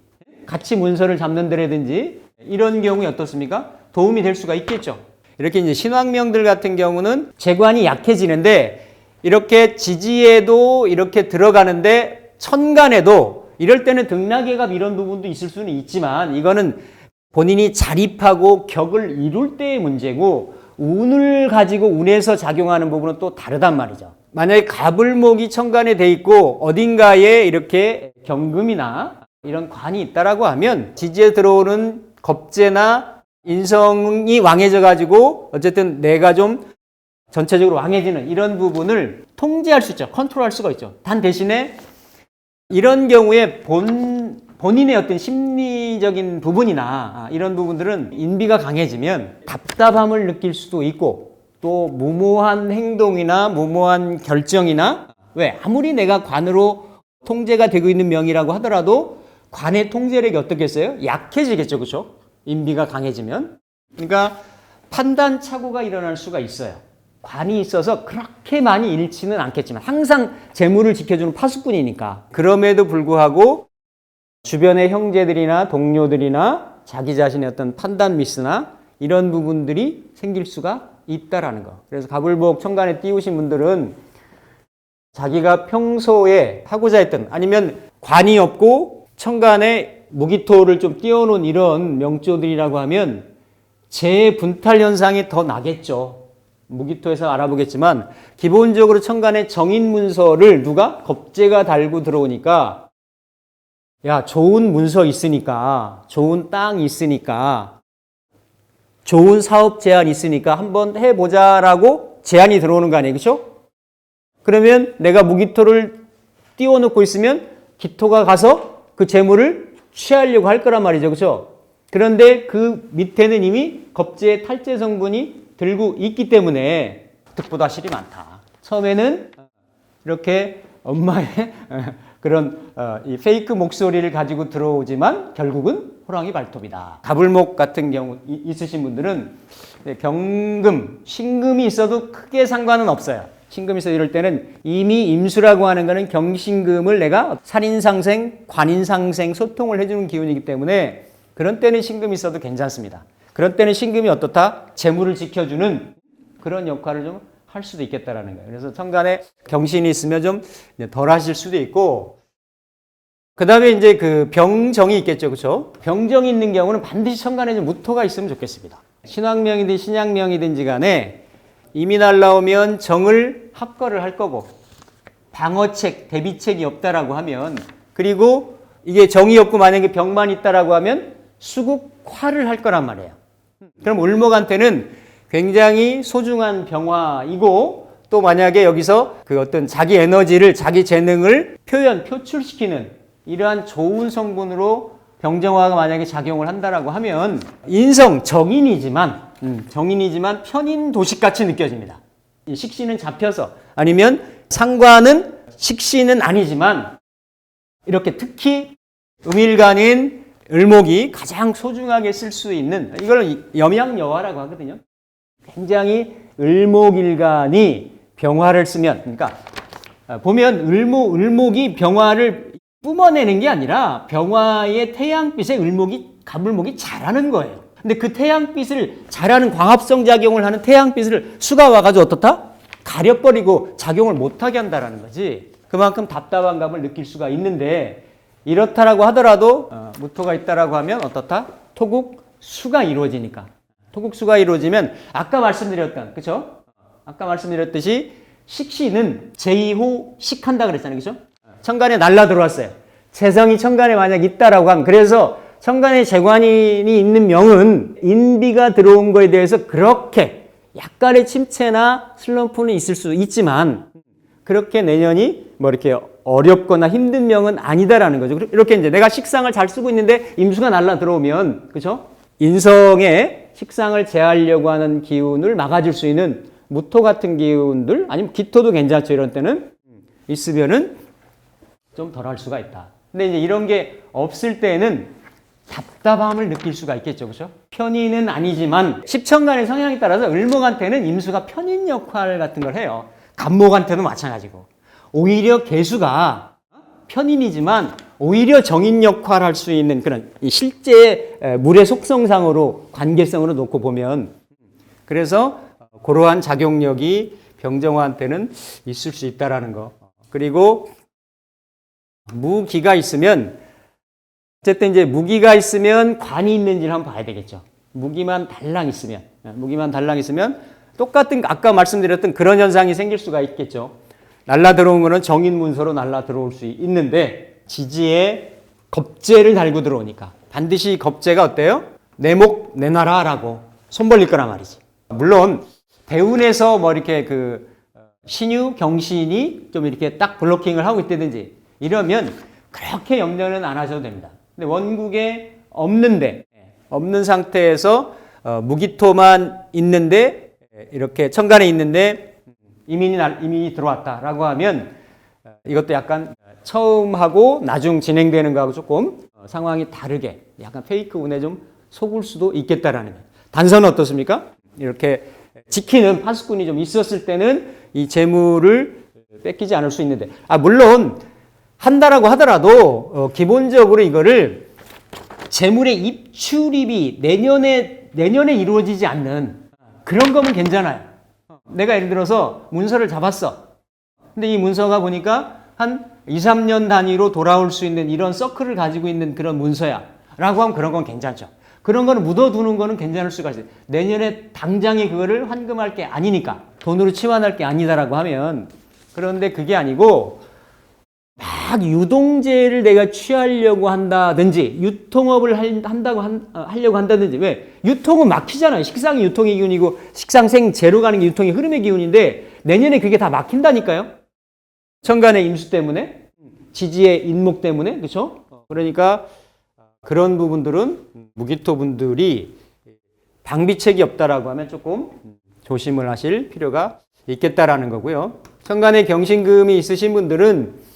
문서를 잡는 데라든지 이런 경우에 어떻습니까? 도움이 될 수가 있겠죠. 이렇게 이제 신왕명들 같은 경우는 재관이 약해지는데 이렇게 지지에도 이렇게 들어가는데 천간에도 이럴 때는 등락예갑 이런 부분도 있을 수는 있지만 이거는 본인이 자립하고 격을 이룰 때의 문제고 운을 가지고 운에서 작용하는 부분은 또 다르단 말이죠. 만약에 갑을목이 천간에 돼 있고 어딘가에 이렇게 경금이나 이런 관이 있다라고 하면 지지에 들어오는 겁재나 인성이 왕해져 가지고 어쨌든 내가 좀 전체적으로 왕해지는 이런 부분을 통제할 수 있죠. 컨트롤할 수가 있죠. 단 대신에 이런 경우에 본인의 어떤 심리적인 부분이나 이런 부분들은 인비가 강해지면 답답함을 느낄 수도 있고 또 무모한 행동이나 무모한 결정이나 왜 아무리 내가 관으로 통제가 되고 있는 명이라고 하더라도 관의 통제력이 어떻겠어요? 약해지겠죠. 그렇죠? 인비가 강해지면. 그러니까 판단 착오가 일어날 수가 있어요. 관이 있어서 그렇게 많이 잃지는 않겠지만 항상 재물을 지켜주는 파수꾼이니까. 그럼에도 불구하고 주변의 형제들이나 동료들이나 자기 자신의 어떤 판단 미스나 이런 부분들이 생길 수가 있다라는 거. 그래서 갑을복 천간에 띄우신 분들은 자기가 평소에 하고자 했던 아니면 관이 없고 천간에 무기토를 좀 띄워놓은 이런 명조들이라고 하면 재분탈 현상이 더 나겠죠. 무기토에서 알아보겠지만 기본적으로 천간에 정인 문서를 누가 겁재가 달고 들어오니까 야 좋은 문서 있으니까 좋은 땅 있으니까 좋은 사업 제안 있으니까 한번 해보자라고 제안이 들어오는 거 아니에요. 그렇죠? 그러면 내가 무기토를 띄워놓고 있으면 기토가 가서 그 재물을 취하려고 할 거란 말이죠. 그렇죠? 그런데 그 밑에는 이미 겁재의 탈재 성분이 들고 있기 때문에 득보다 실이 많다. 처음에는 이렇게 엄마의 그런 이 페이크 목소리를 가지고 들어오지만 결국은 호랑이 발톱이다. 갑을목 같은 경우 있으신 분들은 경금, 신금이 있어도 크게 상관은 없어요. 신금이 있어 이럴 때는 이미 임수라고 하는 거는 경신금을 내가 살인상생, 관인상생 소통을 해주는 기운이기 때문에 그런 때는 신금이 있어도 괜찮습니다. 그런 때는 신금이 어떻다? 재물을 지켜주는 그런 역할을 좀 할 수도 있겠다라는 거예요. 그래서 천간에 경신이 있으면 좀 덜 하실 수도 있고, 그 다음에 이제 그 병정이 있겠죠. 그렇죠? 병정이 있는 경우는 반드시 천간에 좀 무토가 있으면 좋겠습니다. 신왕명이든 신약명이든지 간에 이미 날라오면 정을 합거를 할 거고, 방어책, 대비책이 없다라고 하면, 그리고 이게 정이 없고 만약에 병만 있다라고 하면 수국화를 할 거란 말이에요. 그럼 을목한테는 굉장히 소중한 병화이고 또 만약에 여기서 그 어떤 자기 에너지를 자기 재능을 표출시키는 이러한 좋은 성분으로 병정화가 만약에 작용을 한다라고 하면 인성 정인이지만 편인 도식같이 느껴집니다. 식신은 잡혀서 아니면 상관은 식신은 아니지만 이렇게 특히 음일간인 을목이 가장 소중하게 쓸 수 있는 이걸 염양여화라고 하거든요. 굉장히 을목일간이 병화를 쓰면 그러니까 보면 을목이 병화를 뿜어내는 게 아니라 병화의 태양빛에 갑을목이 자라는 거예요. 근데 그 태양빛을 자라는 광합성 작용을 하는 태양빛을 수가 와가지고 어떻다? 가려버리고 작용을 못하게 한다라는 거지. 그만큼 답답한 감을 느낄 수가 있는데 이렇다라고 하더라도 무토가 있다라고 하면 어떻다? 토국수가 이루어지니까. 토국수가 이루어지면 아까 말씀드렸던 그렇죠? 아까 말씀드렸듯이 식신은 제2호 식한다 그랬잖아요. 그렇죠? 천간에 날라 들어왔어요. 재성이 천간에 만약 있다라고 하면 그래서 천간에 재관인이 있는 명은 인비가 들어온 거에 대해서 그렇게 약간의 침체나 슬럼프는 있을 수 있지만 그렇게 내년이 뭐 이렇게 어렵거나 힘든 명은 아니다라는 거죠. 이렇게 이제 내가 식상을 잘 쓰고 있는데 임수가 날라 들어오면, 그죠? 인성에 식상을 제하려고 하는 기운을 막아줄 수 있는 무토 같은 기운들, 아니면 기토도 괜찮죠. 이런 때는 있으면은 좀 덜 할 수가 있다. 근데 이제 이런 게 없을 때는 답답함을 느낄 수가 있겠죠. 그죠? 편인은 아니지만 십천간의 성향에 따라서 을목한테는 임수가 편인 역할 같은 걸 해요. 간목한테도 마찬가지고. 오히려 개수가 편인이지만 오히려 정인 역할을 할 수 있는 그런 실제 물의 속성상으로 관계성으로 놓고 보면, 그래서 그러한 작용력이 병정화한테는 있을 수 있다라는 거. 그리고 무기가 있으면, 어쨌든 이제 무기가 있으면 관이 있는지를 한번 봐야 되겠죠. 무기만 달랑 있으면 똑같은 아까 말씀드렸던 그런 현상이 생길 수가 있겠죠. 날라 들어온 거는 정인 문서로 날라 들어올 수 있는데 지지에 겁재를 달고 들어오니까 반드시 겁재가 어때요? 내 목 내놔라라고 손 벌릴 거란 말이지. 물론 대운에서 뭐 이렇게 그 신유 경신이 좀 이렇게 딱 블로킹을 하고 있다든지 이러면 그렇게 염려는 안 하셔도 됩니다. 근데 원국에 없는 상태에서 무기토만 있는데 이렇게 천간에 있는데 이민이 들어왔다라고 하면 이것도 약간 처음 하고 나중 진행되는 거하고 조금 상황이 다르게 약간 페이크 운에 좀 속을 수도 있겠다라는 거예요. 단서는 어떻습니까? 이렇게 지키는 파수꾼이 좀 있었을 때는 이 재물을 뺏기지 않을 수 있는데, 물론 한다라고 하더라도 기본적으로 이거를 재물의 입출입이 내년에 이루어지지 않는 그런 거면 괜찮아요. 내가 예를 들어서 문서를 잡았어. 근데 이 문서가 보니까 한 2, 3년 단위로 돌아올 수 있는 이런 서클을 가지고 있는 그런 문서야 라고 하면 그런 건 괜찮죠. 그런 거는 묻어두는 거는 괜찮을 수가 있어요. 내년에 당장에 그거를 환금할 게 아니니까, 돈으로 치환할 게 아니다라고 하면. 그런데 그게 아니고 막 유동제를 내가 취하려고 한다든지 유통업을 하려고 한다든지. 왜? 유통은 막히잖아요. 식상이 유통의 기운이고 식상생 제로 가는 게 유통의 흐름의 기운인데 내년에 그게 다 막힌다니까요. 천간의 임수 때문에, 지지의 인목 때문에. 그렇죠? 그러니까 그런 부분들은 무기토 분들이 방비책이 없다라고 하면 조금 조심을 하실 필요가 있겠다라는 거고요. 천간에 경신금이 있으신 분들은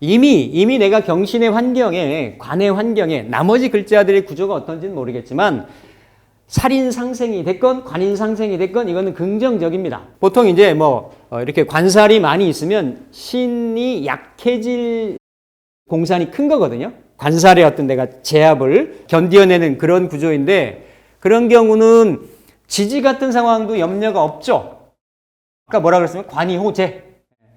이미 내가 경신의 환경에, 관의 환경에, 나머지 글자들의 구조가 어떤지는 모르겠지만 살인 상생이 됐건 관인 상생이 됐건 이거는 긍정적입니다. 보통 이제 이렇게 관살이 많이 있으면 신이 약해질 공산이 큰 거거든요. 관살의 어떤 내가 제압을 견뎌내는 그런 구조인데, 그런 경우는 지지 같은 상황도 염려가 없죠. 아까 뭐라 그랬으면 관이 호재.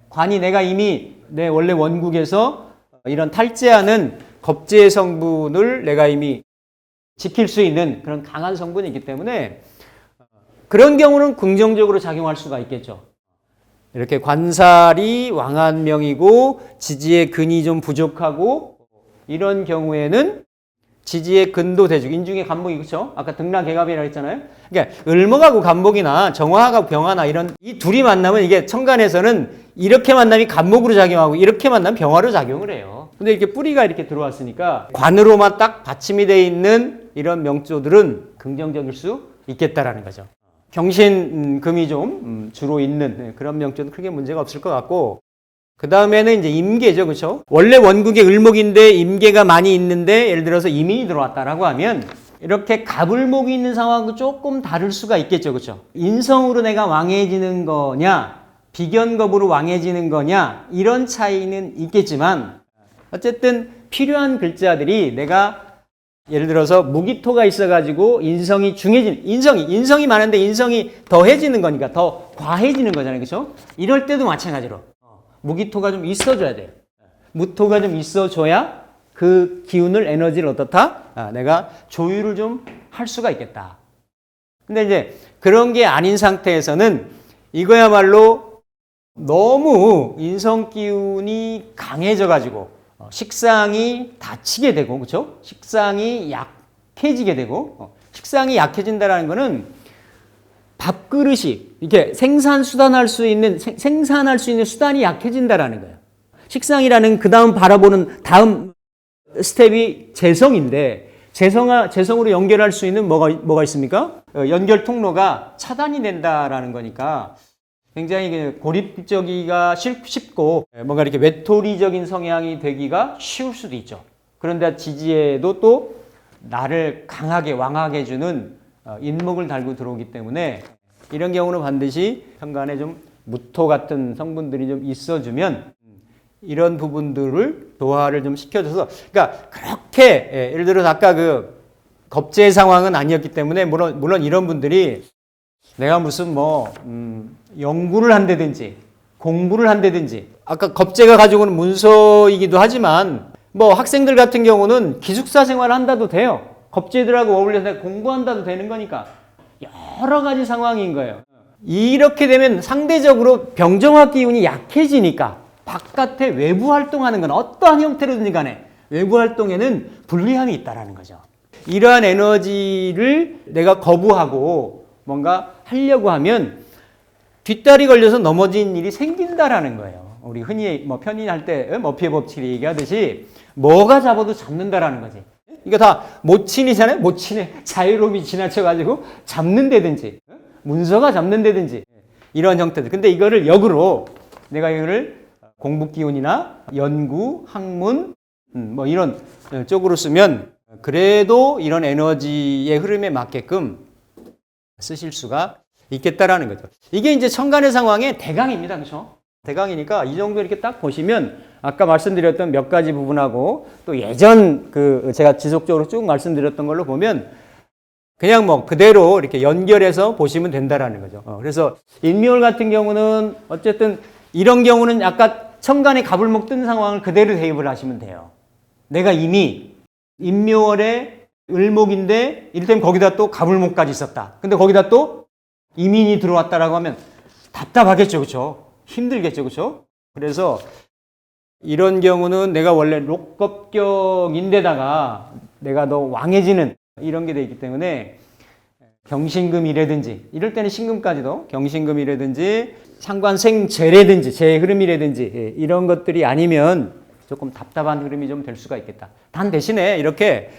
관이 내가 이미 내 원래 원국에서 이런 탈재하는 겁재의 성분을 내가 이미 지킬 수 있는 그런 강한 성분이기 때문에 그런 경우는 긍정적으로 작용할 수가 있겠죠. 이렇게 관살이 왕한명이고 지지의 근이 좀 부족하고 이런 경우에는 지지의 근도 대죽, 인중의 간목이, 그렇죠? 아까 등락개갑이라고 했잖아요. 그러니까 을목하고 간목이나 정화하고 병화나 이런 이 둘이 만나면 이게 천간에서는 이렇게 만나면 간목으로 작용하고 이렇게 만나면 병화로 작용을 해요. 근데 이렇게 뿌리가 이렇게 들어왔으니까 관으로만 딱 받침이 되어 있는 이런 명조들은 긍정적일 수 있겠다라는 거죠. 경신금이 좀 주로 있는 그런 명조는 크게 문제가 없을 것 같고, 그 다음에는 이제 임계죠. 그렇죠? 원래 원국에 을목인데 임계가 많이 있는데 예를 들어서 이민이 들어왔다라고 하면 이렇게 갑을목이 있는 상황도 조금 다를 수가 있겠죠. 그렇죠? 인성으로 내가 왕해지는 거냐 비견겁으로 왕해지는 거냐 이런 차이는 있겠지만 어쨌든 필요한 글자들이 내가 예를 들어서 무기토가 있어가지고 인성이 중해지는, 인성이 많은데 인성이 더해지는 거니까 더 과해지는 거잖아요. 그렇죠? 이럴 때도 마찬가지로 무기토가 좀 있어줘야 돼요. 무토가 좀 있어줘야 그 기운을, 에너지를 어떻다? 내가 조율을 좀 할 수가 있겠다. 근데 이제 그런 게 아닌 상태에서는 이거야말로 너무 인성 기운이 강해져가지고 식상이 다치게 되고, 그렇죠? 식상이 약해지게 되고, 식상이 약해진다라는 거는 밥그릇이 이렇게 생산할 수 있는 수단이 약해진다라는 거예요. 식상이라는 그 다음 바라보는 다음 스텝이 재성인데 재성으로 연결할 수 있는 뭐가 있습니까? 연결 통로가 차단이 된다라는 거니까 굉장히 고립적이가 쉽고 뭔가 이렇게 외톨이적인 성향이 되기가 쉬울 수도 있죠. 그런데 지지에도 또 나를 강하게 왕하게 해주는 인목을 달고 들어오기 때문에 이런 경우는 반드시 천간에 좀 무토 같은 성분들이 좀 있어주면 이런 부분들을 조화를 좀 시켜줘서, 그러니까 그렇게 예를 들어서 아까 그 겁재 상황은 아니었기 때문에 물론 이런 분들이 내가 무슨 연구를 한다든지 공부를 한다든지, 아까 겁재가 가지고는 문서이기도 하지만 학생들 같은 경우는 기숙사 생활을 한다도 돼요. 겁재들하고 어울려서 공부한다도 되는 거니까 여러 가지 상황인 거예요. 이렇게 되면 상대적으로 병정화 기운이 약해지니까 바깥에 외부 활동하는 건 어떠한 형태로든지 간에 외부 활동에는 불리함이 있다는 거죠. 이러한 에너지를 내가 거부하고 뭔가 하려고 하면 뒷다리 걸려서 넘어진 일이 생긴다라는 거예요. 우리 흔히 편히 할 때 머피의 법칙을 얘기하듯이 뭐가 잡아도 잡는다라는 거지. 이거 다 모친이잖아요. 모친의 자유로움이 지나쳐가지고 잡는다든지 문서가 잡는다든지 이런 형태들. 근데 이거를 역으로 내가 이거를 공부 기운이나 연구, 학문 이런 쪽으로 쓰면 그래도 이런 에너지의 흐름에 맞게끔 쓰실 수가 있겠다라는 거죠. 이게 이제 천간의 상황의 대강입니다. 그렇죠? 대강이니까 이 정도 이렇게 딱 보시면 아까 말씀드렸던 몇 가지 부분하고 또 예전 제가 지속적으로 쭉 말씀드렸던 걸로 보면 그냥 그대로 이렇게 연결해서 보시면 된다라는 거죠. 그래서 인묘월 같은 경우는 어쨌든 이런 경우는 아까 천간에 갑을목 뜬 상황을 그대로 대입을 하시면 돼요. 내가 이미 인묘월에 을목인데 이를테면 거기다 또 갑을목까지 있었다. 근데 거기다 또 이민이 들어왔다라고 하면 답답하겠죠. 그렇죠? 힘들겠죠. 그렇죠? 그래서 이런 경우는 내가 원래 록겁격인데다가 내가 더 왕해지는 이런 게 돼 있기 때문에 경신금이라든지 이럴 때는 신금까지도 경신금이라든지 상관생재라든지 재 흐름이라든지 이런 것들이 아니면 조금 답답한 흐름이 좀 될 수가 있겠다. 단 대신에 이렇게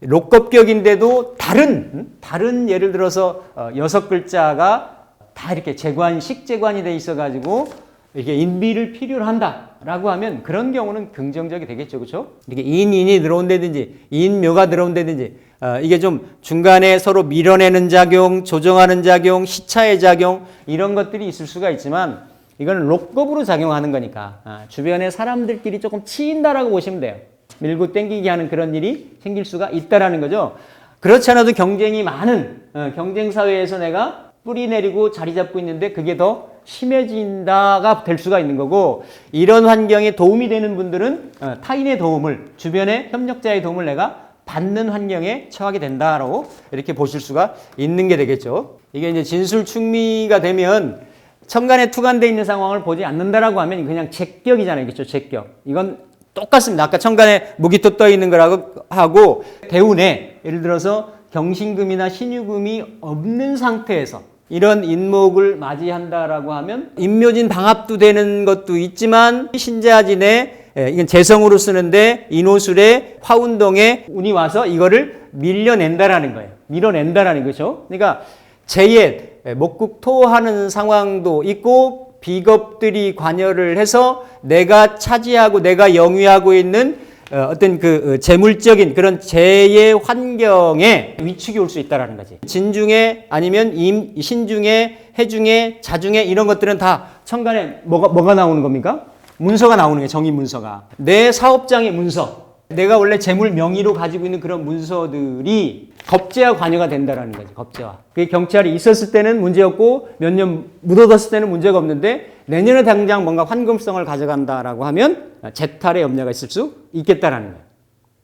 록겁격인데도 다른 예를 들어서 6글자가 다 이렇게 식재관이 돼 있어가지고 이렇게 인비를 필요로 한다라고 하면 그런 경우는 긍정적이 되겠죠. 그렇죠? 이렇게 인이 들어온다든지 인묘가 들어온다든지 이게 좀 중간에 서로 밀어내는 작용, 조정하는 작용, 시차의 작용 이런 것들이 있을 수가 있지만 이거는 록겁으로 작용하는 거니까 주변에 사람들끼리 조금 치인다라고 보시면 돼요. 밀고 땡기게 하는 그런 일이 생길 수가 있다라는 거죠. 그렇지 않아도 경쟁이 많은 경쟁 사회에서 내가 뿌리 내리고 자리 잡고 있는데 그게 더 심해진다가 될 수가 있는 거고, 이런 환경에 도움이 되는 분들은 타인의 도움을, 주변의 협력자의 도움을 내가 받는 환경에 처하게 된다라고 이렇게 보실 수가 있는 게 되겠죠. 이게 이제 진술충미가 되면 천간에 투간되어 있는 상황을 보지 않는다라고 하면 그냥 제격이잖아요. 그렇죠? 제격. 이건 똑같습니다. 아까 천간에 무기토 떠 있는 거라고 하고 대운에 예를 들어서 경신금이나 신유금이 없는 상태에서 이런 인목을 맞이한다라고 하면 인묘진 방합도 되는 것도 있지만 신자진에 이건 재성으로 쓰는데 인호술에 화운동에 운이 와서 이거를 밀려낸다라는 거예요. 밀어낸다라는 거죠. 그러니까 재옛 목국토하는 상황도 있고 비겁들이 관여를 해서 내가 차지하고 내가 영위하고 있는 어떤 재물적인 그런 재의 환경에 위축이 올 수 있다라는 거지. 진 중에 아니면 신 중에 해 중에 자 중에 이런 것들은 다 천간에 뭐가 나오는 겁니까? 문서가 나오는 거예요. 정의 문서가. 내 사업장의 문서. 내가 원래 재물 명의로 가지고 있는 그런 문서들이 겁재와 관여가 된다라는 거지. 겁재와. 그게 경찰이 있었을 때는 문제였고 몇 년 묻어뒀을 때는 문제가 없는데 내년에 당장 뭔가 환금성을 가져간다라고 하면 재탈의 염려가 있을 수 있겠다라는 거예요.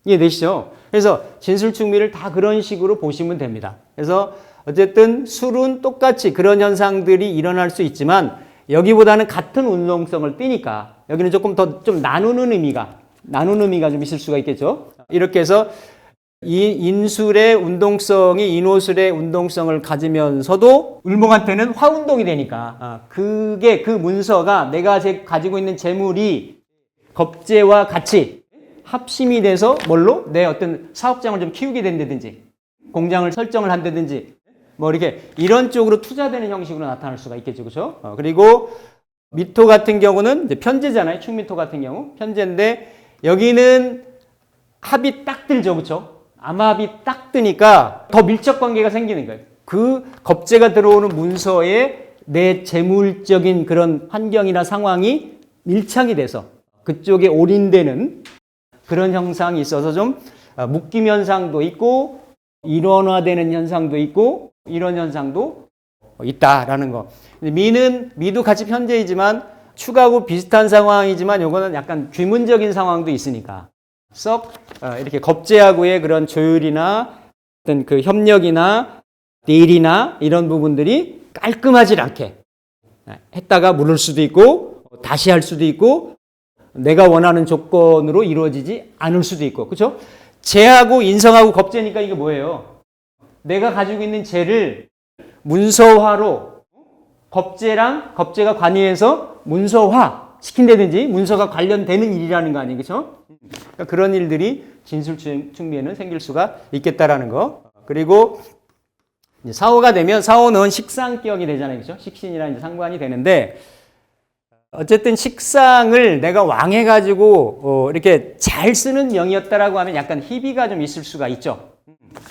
이해되시죠? 그래서 진술충미를 다 그런 식으로 보시면 됩니다. 그래서 어쨌든 술은 똑같이 그런 현상들이 일어날 수 있지만 여기보다는 같은 운동성을 띠니까 여기는 조금 더 좀 나누는 의미가 좀 있을 수가 있겠죠. 이렇게 해서 인술의 운동성이 인호술의 운동성을 가지면서도 을목한테는 화운동이 되니까 그게 그 문서가 내가 가지고 있는 재물이 겁재와 같이 합심이 돼서 뭘로? 내 어떤 사업장을 좀 키우게 된다든지 공장을 설정을 한다든지 뭐 이렇게 이런 쪽으로 투자되는 형식으로 나타날 수가 있겠죠. 그렇죠? 그리고 미토 같은 경우는 이제 편제잖아요. 축미토 같은 경우 편제인데 여기는 합이 딱 들죠. 그렇죠? 암합이 딱 뜨니까 더 밀접 관계가 생기는 거예요. 그 겁재가 들어오는 문서에 내 재물적인 그런 환경이나 상황이 밀착이 돼서 그쪽에 올인되는 그런 현상이 있어서 좀 묶임 현상도 있고 일원화되는 현상도 있고 이런 현상도 있다라는 거. 미도 같이 편제이지만 축하고 비슷한 상황이지만 요거는 약간 귀문적인 상황도 있으니까 썩 이렇게 겁재하고의 그런 조율이나 어떤 그 협력이나 딜이나 이런 부분들이 깔끔하지 않게 했다가 물을 수도 있고 다시 할 수도 있고 내가 원하는 조건으로 이루어지지 않을 수도 있고 그렇죠? 재하고 인성하고 겁재니까 이게 뭐예요? 내가 가지고 있는 재를 문서화로 겁재가 관여해서 문서화 시킨다든지 문서가 관련되는 일이라는 거 아니에요? 그렇죠? 그러니까 그런 일들이 진술 측면에는 생길 수가 있겠다라는 거. 그리고 이제 사오가 되면 사오는 식상격이 되잖아요. 그렇죠? 식신이랑 이제 상관이 되는데 어쨌든 식상을 내가 왕해가지고 이렇게 잘 쓰는 명이었다라고 하면 약간 희비가 좀 있을 수가 있죠.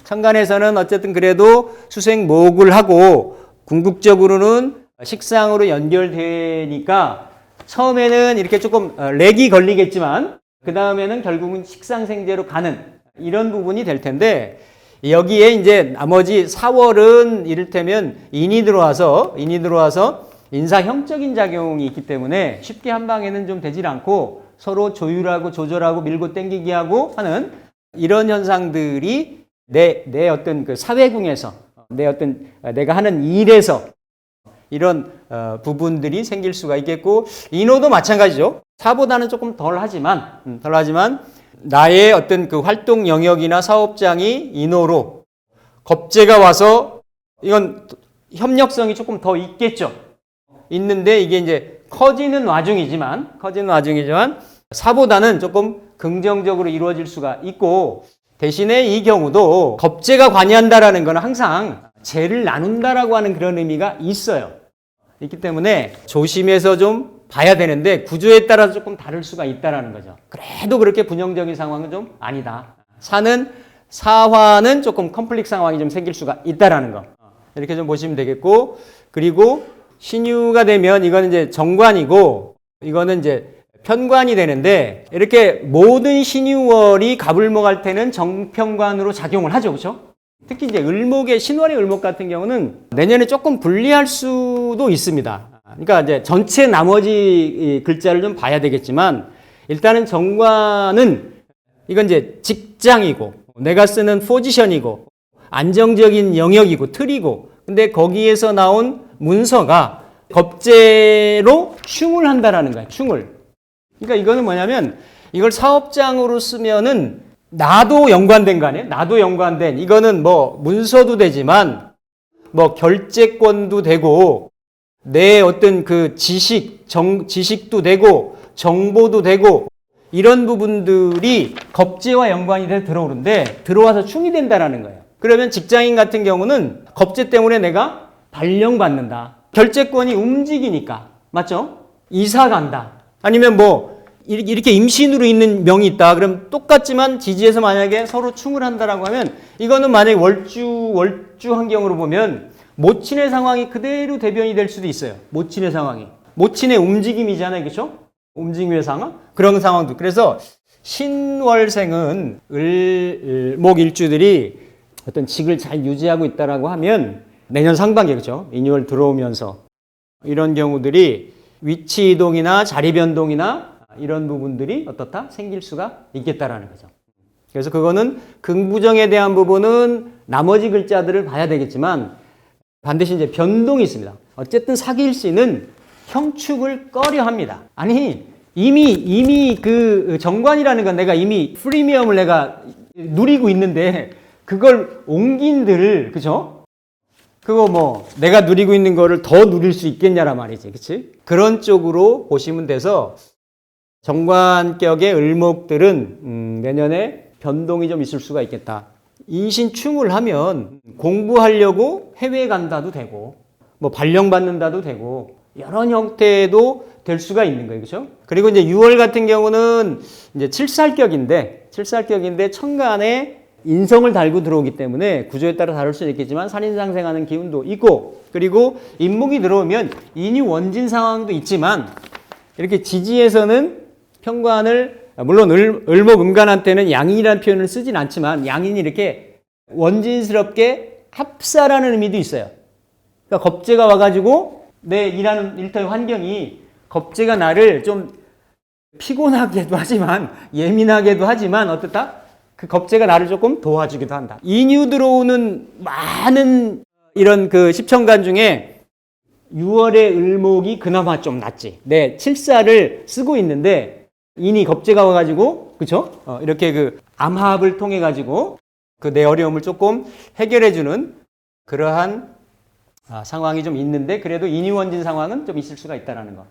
천간에서는 어쨌든 그래도 수생목을 하고 궁극적으로는 식상으로 연결되니까 처음에는 이렇게 조금 렉이 걸리겠지만 그 다음에는 결국은 식상생재로 가는 이런 부분이 될 텐데 여기에 이제 나머지 4월은 이를테면 인이 들어와서 인사형적인 작용이 있기 때문에 쉽게 한 방에는 좀 되질 않고 서로 조율하고 조절하고 밀고 당기기 하고 하는 이런 현상들이 내 어떤 그 사회궁에서 내가 하는 일에서 이런 부분들이 생길 수가 있겠고 인호도 마찬가지죠. 사보다는 조금 덜하지만 나의 어떤 그 활동 영역이나 사업장이 인호로 겁재가 와서 이건 협력성이 조금 더 있겠죠. 있는데 이게 이제 커지는 와중이지만 사보다는 조금 긍정적으로 이루어질 수가 있고 대신에 이 경우도 겁재가 관여한다라는 건 항상 재를 나눈다라고 하는 그런 의미가 있어요. 있기 때문에 조심해서 좀 봐야 되는데 구조에 따라서 조금 다를 수가 있다라는 거죠. 그래도 그렇게 분영적인 상황은 좀 아니다. 사화는 조금 컴플렉스 상황이 좀 생길 수가 있다라는 거. 이렇게 좀 보시면 되겠고 그리고 신유가 되면 이거는 이제 정관이고 이거는 이제 편관이 되는데 이렇게 모든 신유월이 갑을목할 때는 정편관으로 작용을 하죠. 그렇죠? 특히 이제 신월의 을목 같은 경우는 내년에 조금 불리할 수도 있습니다. 그러니까 이제 전체 나머지 글자를 좀 봐야 되겠지만 일단은 정관은 이건 이제 직장이고 내가 쓰는 포지션이고 안정적인 영역이고 틀이고 근데 거기에서 나온 문서가 겁재로 충을 한다라는 거야. 충을. 그러니까 이거는 뭐냐면 이걸 사업장으로 쓰면은 나도 연관된 거 아니에요? 나도 연관된 이거는 뭐 문서도 되지만 뭐 결재권도 되고 내 어떤 그 지식도 되고 정보도 되고 이런 부분들이 겁재와 연관이 돼서 들어오는데 들어와서 충이 된다라는 거예요. 그러면 직장인 같은 경우는 겁재 때문에 내가 발령받는다. 결재권이 움직이니까. 맞죠? 이사 간다. 아니면 뭐 이렇게 임신으로 있는 명이 있다. 그럼 똑같지만 지지에서 만약에 서로 충을 한다라고 하면 이거는 만약에 월주 환경으로 보면 모친의 상황이 그대로 대변이 될 수도 있어요. 모친의 상황이. 모친의 움직임이잖아요. 그렇죠? 움직임의 상황? 그런 상황도. 그래서 신월생은 을목일주들이 어떤 직을 잘 유지하고 있다라고 하면 내년 상반기에 그렇죠? 인유월 들어오면서 이런 경우들이 위치 이동이나 자리 변동이나 이런 부분들이 어떻다? 생길 수가 있겠다라는 거죠. 그래서 그거는 긍부정에 대한 부분은 나머지 글자들을 봐야 되겠지만 반드시 이제 변동이 있습니다. 어쨌든 사기일신은 형축을 꺼려 합니다. 아니 이미 그 정관이라는 건 내가 이미 프리미엄을 내가 누리고 있는데 그걸 옮긴들 그죠? 그거 뭐 내가 누리고 있는 거를 더 누릴 수 있겠냐란 말이지. 그치? 그런 쪽으로 보시면 돼서 정관격의 을목들은 내년에 변동이 좀 있을 수가 있겠다. 인신충을 하면 공부하려고 해외에 간다도 되고 뭐 발령받는다도 되고 여러 형태도 될 수가 있는 거예요. 그렇죠? 그리고 이제 6월 같은 경우는 이제 칠살격인데 천간에 인성을 달고 들어오기 때문에 구조에 따라 다를 수는 있겠지만 살인상생하는 기운도 있고, 그리고 인목이 들어오면 인유 원진 상황도 있지만 이렇게 지지에서는 편관을, 물론 을목 음간한테는 양인이라는 표현을 쓰진 않지만 양인이 이렇게 원진스럽게 합사라는 의미도 있어요. 그러니까 겁재가 와가지고 내 일하는 일터의 환경이 겁재가 나를 좀 피곤하게도 하지만 예민하게도 하지만 어떻다? 그 겁재가 나를 조금 도와주기도 한다. 인유 들어오는 많은 이런 그 십천간 중에 6월의 을목이 그나마 좀 낫지. 네, 칠사를 쓰고 있는데 인이 겁재가 와가지고 그쵸? 이렇게 그 암합을 통해 가지고 그 내 어려움을 조금 해결해주는 그러한 상황이 좀 있는데 그래도 인유원진 상황은 좀 있을 수가 있다라는 거.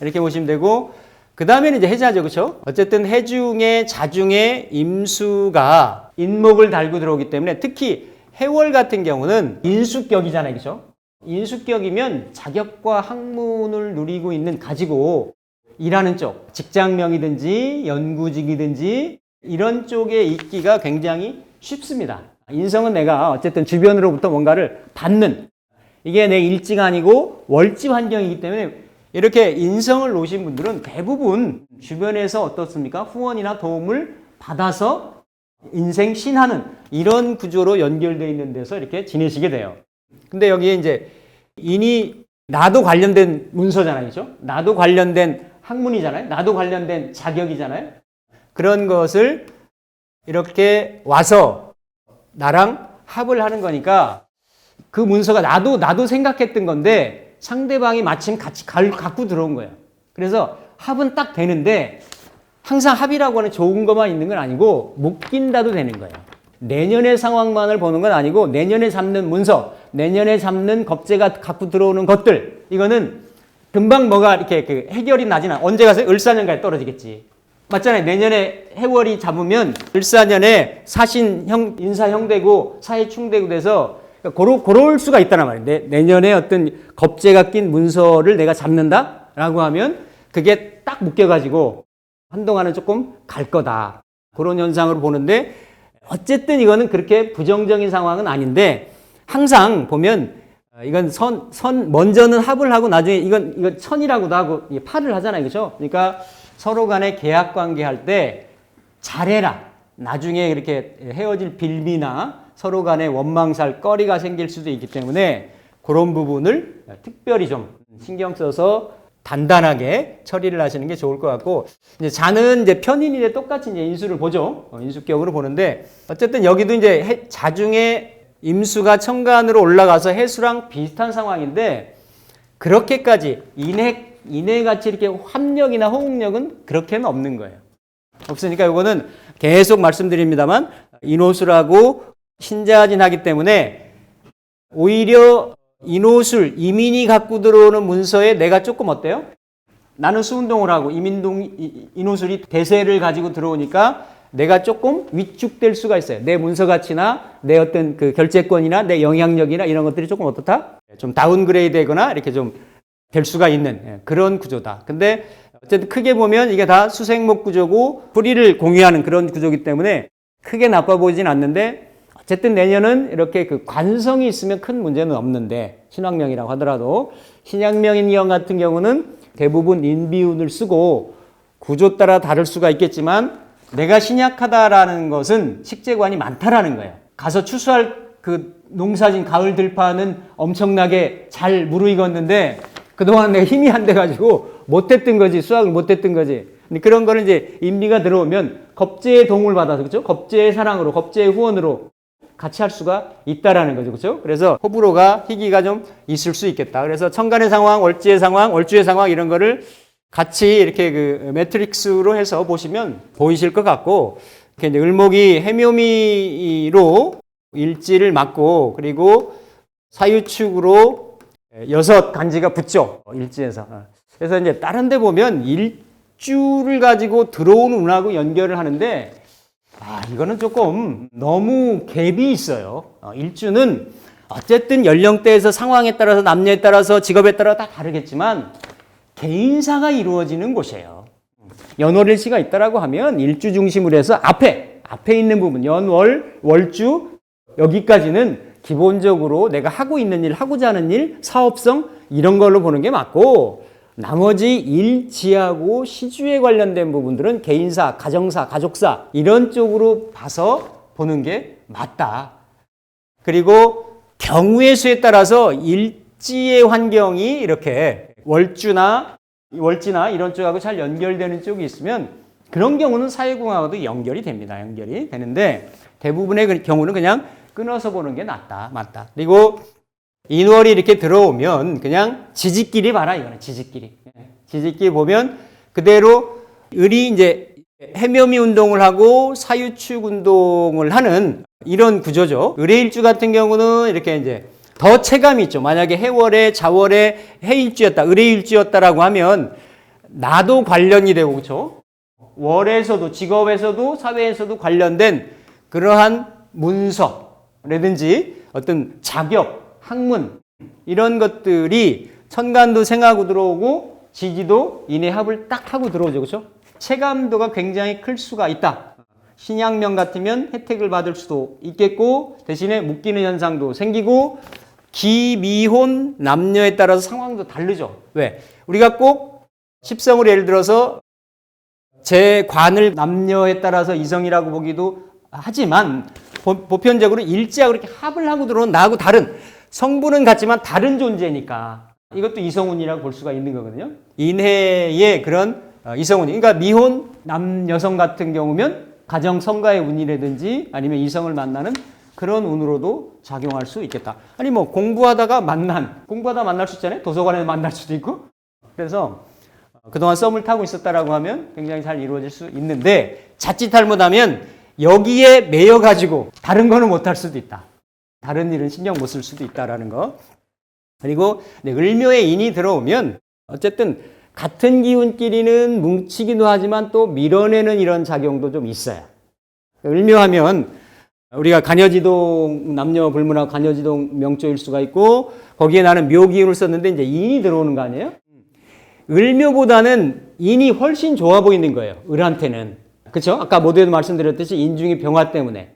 이렇게 보시면 되고, 그 다음에는 이제 해자죠. 그렇죠? 어쨌든 해중에 자중에 임수가 인목을 달고 들어오기 때문에 특히 해월 같은 경우는 인수격이잖아요. 그렇죠? 인수격이면 자격과 학문을 누리고 있는 가지고 일하는 쪽, 직장명이든지 연구직이든지 이런 쪽에 있기가 굉장히 쉽습니다. 인성은 내가 어쨌든 주변으로부터 뭔가를 받는, 이게 내 일지가 아니고 월지 환경이기 때문에 이렇게 인성을 놓으신 분들은 대부분 주변에서 어떻습니까? 후원이나 도움을 받아서 인생 신하는 이런 구조로 연결되어 있는 데서 이렇게 지내시게 돼요. 근데 여기에 이제 인이 나도 관련된 문서잖아요. 그죠? 나도 관련된 학문이잖아요. 나도 관련된 자격이잖아요. 그런 것을 이렇게 와서 나랑 합을 하는 거니까 그 문서가 나도 생각했던 건데 상대방이 마침 같이 갖고 들어온 거예요. 그래서 합은 딱 되는데 항상 합이라고 하는 좋은 것만 있는 건 아니고 묶인다도 되는 거예요. 내년의 상황만을 보는 건 아니고 내년에 잡는 문서, 내년에 잡는 겁재가 갖고 들어오는 것들, 이거는 금방 뭐가 이렇게 그 해결이 나진 않아. 언제 가서 을사년가에 떨어지겠지. 맞잖아요. 내년에 해월이 잡으면 을사년에 사신 인사형되고 사해충되고 돼서 그럴 수가 있다는 말이에요. 내년에 어떤 겁재가 낀 문서를 내가 잡는다라고 하면 그게 딱 묶여가지고 한동안은 조금 갈 거다. 그런 현상으로 보는데 어쨌든 이거는 그렇게 부정적인 상황은 아닌데 항상 보면 이건 먼저는 합을 하고 나중에 이건 천이라고도 하고 파를 하잖아요. 그렇죠? 그러니까 서로 간에 계약 관계 할 때 잘해라. 나중에 이렇게 헤어질 빌미나 서로 간에 원망살 거리가 생길 수도 있기 때문에 그런 부분을 특별히 좀 신경 써서 단단하게 처리를 하시는 게 좋을 것 같고, 이제 자는 이제 편인인데 똑같이 이제 인수를 보죠. 인수격으로 보는데 어쨌든 여기도 이제 자중에 임수가 천간으로 올라가서 해수랑 비슷한 상황인데 그렇게까지 인해같이 이렇게 합력이나 호응력은 그렇게는 없는 거예요. 없으니까 이거는 계속 말씀드립니다만 인호술하고 신자진하기 때문에 오히려 인호술, 이민이 갖고 들어오는 문서에 내가 조금 어때요? 나는 수운동을 하고 인호술이 대세를 가지고 들어오니까 내가 조금 위축될 수가 있어요. 내 문서 가치나 내 어떤 그 결재권이나 내 영향력이나 이런 것들이 조금 어떻다? 좀 다운그레이드 되거나 이렇게 좀 될 수가 있는 그런 구조다. 근데 어쨌든 크게 보면 이게 다 수생목 구조고 불의를 공유하는 그런 구조이기 때문에 크게 나빠 보이진 않는데 어쨌든 내년은 이렇게 그 관성이 있으면 큰 문제는 없는데 신왕명이라고 하더라도 신약명인 경 같은 경우는 대부분 인비운을 쓰고 구조 따라 다를 수가 있겠지만 내가 신약하다라는 것은 식재관이 많다라는 거예요. 가서 추수할 그 농사진 가을 들파는 엄청나게 잘 무르익었는데 그동안 내가 힘이 안 돼가지고 못했던 거지, 수확을 못했던 거지. 근데 그런 거는 이제 인비가 들어오면 겁재의 도움을 받아서, 그렇죠? 겁재의 사랑으로, 겁재의 후원으로 같이 할 수가 있다라는 거죠, 그렇죠? 그래서 호불호가 희기가 좀 있을 수 있겠다. 그래서 천간의 상황, 월지의 상황, 월주의 상황 이런 거를 같이 이렇게 그 매트릭스로 해서 보시면 보이실 것 같고, 이렇게 이제 을목이 해묘미로 일지를 맞고 그리고 사유축으로 6 간지가 붙죠. 일지에서. 그래서 이제 다른 데 보면 일주를 가지고 들어오는 운하고 연결을 하는데 이거는 조금 너무 갭이 있어요. 일주는 어쨌든 연령대에서 상황에 따라서 남녀에 따라서 직업에 따라 다 다르겠지만 개인사가 이루어지는 곳이에요. 연월일치가 있다라고 하면 일주 중심으로 해서 앞에 있는 부분 연월 월주 여기까지는 기본적으로 내가 하고 있는 일, 하고자 하는 일, 사업성 이런 걸로 보는 게 맞고 나머지 일지하고 시주에 관련된 부분들은 개인사, 가정사, 가족사 이런 쪽으로 봐서 보는 게 맞다. 그리고 경우의 수에 따라서 일지의 환경이 이렇게 월지나 이런 쪽하고 잘 연결되는 쪽이 있으면 그런 경우는 사회공학과도 연결이 됩니다. 연결이 되는데 대부분의 경우는 그냥 끊어서 보는 게 맞다. 그리고 인월이 이렇게 들어오면 그냥 지지끼리 봐라 이거는 지지끼리 보면 그대로 을이 이제 해묘미 운동을 하고 사유축 운동을 하는 이런 구조죠. 을의 일주 같은 경우는 이렇게 이제 더 체감이 있죠. 만약에 해월에 자월에 해일주였다, 을의 일주였다라고 하면 나도 관련이 되고 그렇죠. 월에서도 직업에서도 사회에서도 관련된 그러한 문서라든지 어떤 자격 학문 이런 것들이 천간도 생하고 들어오고 지지도 인의 합을 딱 하고 들어오죠. 그렇죠? 체감도가 굉장히 클 수가 있다. 신약명 같으면 혜택을 받을 수도 있겠고 대신에 묶이는 현상도 생기고 기미혼 남녀에 따라서 상황도 다르죠. 왜? 우리가 꼭 십성을 예를 들어서 제 관을 남녀에 따라서 이성이라고 보기도 하지만 보편적으로 일지하고 이렇게 합을 하고 들어오는 나하고 다른 성분은 같지만 다른 존재니까 이것도 이성운이라고 볼 수가 있는 거거든요. 인해의 그런 이성운, 그러니까 미혼 여성 같은 경우면 가정 성가의 운이라든지 아니면 이성을 만나는 그런 운으로도 작용할 수 있겠다. 아니 뭐 공부하다 만날 수 있잖아요. 도서관에서 만날 수도 있고. 그래서 그동안 썸을 타고 있었다라고 하면 굉장히 잘 이루어질 수 있는데 자칫 잘못하면 여기에 매여가지고 다른 거는 못할 수도 있다. 다른 일은 신경 못 쓸 수도 있다라는 거. 그리고 을묘에 인이 들어오면 어쨌든 같은 기운끼리는 뭉치기도 하지만 또 밀어내는 이런 작용도 좀 있어요. 을묘하면 우리가 간여지동 남녀 불문하고 간여지동 명조일 수가 있고 거기에 나는 묘기운을 썼는데 이제 인이 들어오는 거 아니에요? 을묘보다는 인이 훨씬 좋아 보이는 거예요. 을한테는. 그렇죠? 아까 모두에도 말씀드렸듯이 인중이 병화 때문에.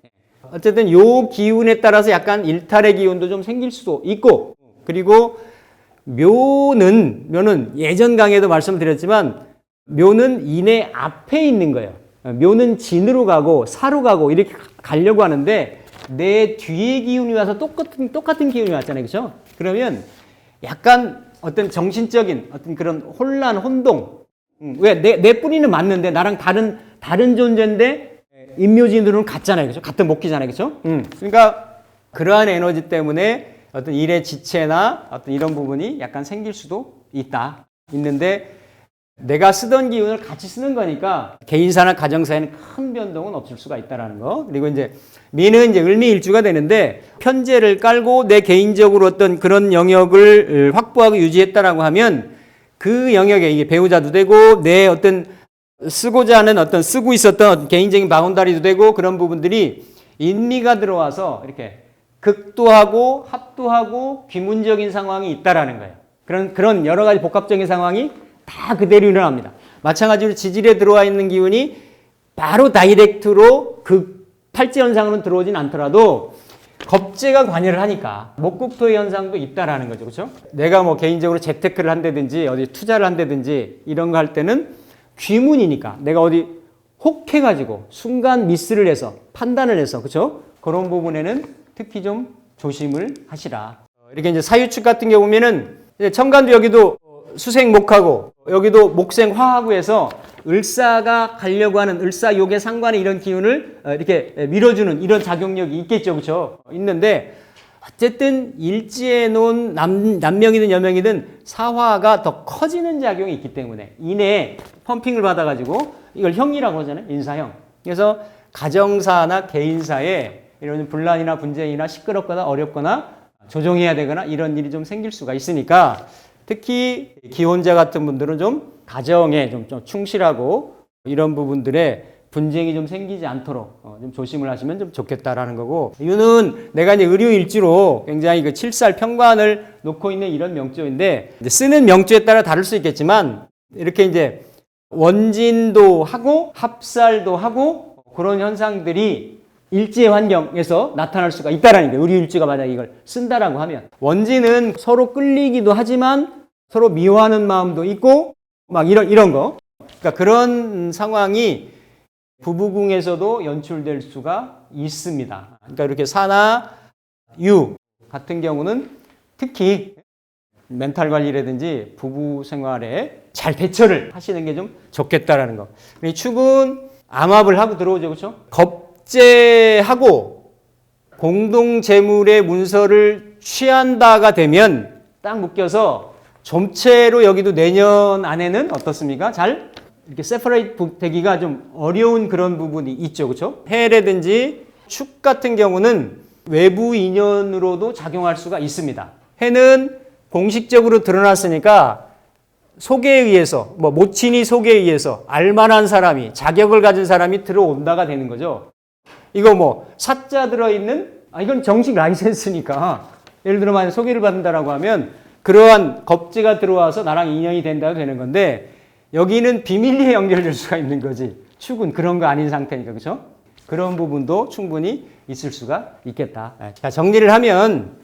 어쨌든 요 기운에 따라서 약간 일탈의 기운도 좀 생길 수도 있고 그리고 묘는 예전 강의에도 말씀드렸지만 묘는 인의 앞에 있는 거예요. 묘는 진으로 가고 사로 가고 이렇게 가려고 하는데 내 뒤에 기운이 와서 똑같은 기운이 왔잖아요. 그렇죠? 그러면 약간 어떤 정신적인 어떤 그런 혼란, 혼동. 왜? 내 뿌리는 맞는데 나랑 다른 존재인데 인묘진들은 같잖아요. 그죠? 같은 목기잖아요. 그죠? 그러니까 그러한 에너지 때문에 어떤 일의 지체나 어떤 이런 부분이 약간 생길 수도 있는데 내가 쓰던 기운을 같이 쓰는 거니까 개인사나 가정사에는 큰 변동은 없을 수가 있다라는 거. 그리고 이제 미는 이제 을미일주가 되는데 편제를 깔고 내 개인적으로 어떤 그런 영역을 확보하고 유지했다라고 하면 그 영역에 이게 배우자도 되고 내 어떤 쓰고자 하는 어떤 쓰고 있었던 어떤 개인적인 바운다리도 되고 그런 부분들이 인미가 들어와서 이렇게 극도 하고 합도 하고 귀문적인 상황이 있다라는 거예요. 그런 여러 가지 복합적인 상황이 다 그대로 일어납니다. 마찬가지로 지질에 들어와 있는 기운이 바로 다이렉트로 팔재 현상으로는 들어오진 않더라도 겁재가 관여를 하니까 목국토의 현상도 있다라는 거죠. 그렇죠? 내가 뭐 개인적으로 재테크를 한다든지 어디 투자를 한다든지 이런 거 할 때는 귀문이니까 내가 어디 혹해가지고 순간 미스를 해서 판단을 해서 그렇죠? 그런 부분에는 특히 좀 조심을 하시라. 이렇게 이제 사유축 같은 경우면은 천간도 여기도 수생목하고 여기도 목생화하고 해서 을사가 가려고 하는 을사욕의 상관의 이런 기운을 이렇게 밀어주는 이런 작용력이 있겠죠. 그렇죠? 있는데 어쨌든 일지에 놓은 남명이든 여명이든 사화가 더 커지는 작용이 있기 때문에 인에 펌핑을 받아가지고 이걸 형이라고 하잖아요. 인사형. 그래서 가정사나 개인사에 이런 분란이나 분쟁이나 시끄럽거나 어렵거나 조정해야 되거나 이런 일이 좀 생길 수가 있으니까 특히 기혼자 같은 분들은 좀 가정에 좀 충실하고 이런 부분들에 분쟁이 좀 생기지 않도록 좀 조심을 하시면 좀 좋겠다라는 거고, 이유는 내가 이제 의료일지로 굉장히 그 칠살 평관을 놓고 있는 이런 명조인데, 이제 쓰는 명조에 따라 다를 수 있겠지만 이렇게 이제 원진도 하고 합살도 하고 그런 현상들이 일지의 환경에서 나타날 수가 있다라는 게, 의료일지가 만약 이걸 쓴다라고 하면 원진은 서로 끌리기도 하지만 서로 미워하는 마음도 있고 막 이런 거, 그러니까 그런 상황이 부부궁에서도 연출될 수가 있습니다. 그러니까 이렇게 사나 유 같은 경우는 특히 멘탈 관리라든지 부부 생활에 잘 대처를 하시는 게 좀 좋겠다라는 거. 축은 암합을 하고 들어오죠, 그렇죠? 겁재하고 공동 재물의 문서를 취한다가 되면 딱 묶여서 점체로 여기도 내년 안에는 어떻습니까? 잘 이렇게 세퍼레이트 되기가 좀 어려운 그런 부분이 있죠, 그렇죠? 해라든지 축 같은 경우는 외부 인연으로도 작용할 수가 있습니다. 해는 공식적으로 드러났으니까 소개에 의해서, 모친이 소개에 의해서 알만한 사람이, 자격을 가진 사람이 들어온다가 되는 거죠. 이거 사자 들어있는, 이건 정식 라이센스니까, 예를 들어 만약 소개를 받는다라고 하면 그러한 겁재가 들어와서 나랑 인연이 된다고 되는 건데, 여기는 비밀리에 연결될 수가 있는 거지. 축은 그런 거 아닌 상태니까, 그렇죠? 그런 부분도 충분히 있을 수가 있겠다. 자, 정리를 하면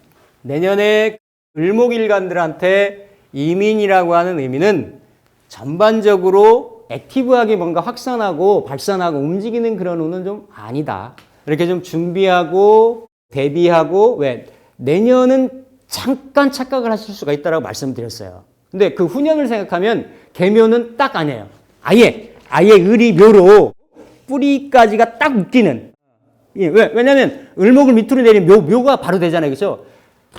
내년에 을목일간들한테 이민이라고 하는 의미는 전반적으로 액티브하게 뭔가 확산하고 발산하고 움직이는 그런 운은 좀 아니다. 이렇게 좀 준비하고 대비하고, 왜 내년은 잠깐 착각을 하실 수가 있다고 말씀드렸어요. 근데 그 후년을 생각하면 계묘는 딱 아니에요. 아예 을이 묘로 뿌리까지가 딱 묶이는. 왜냐면 을목을 밑으로 내리면 묘가 바로 되잖아요, 그렇죠?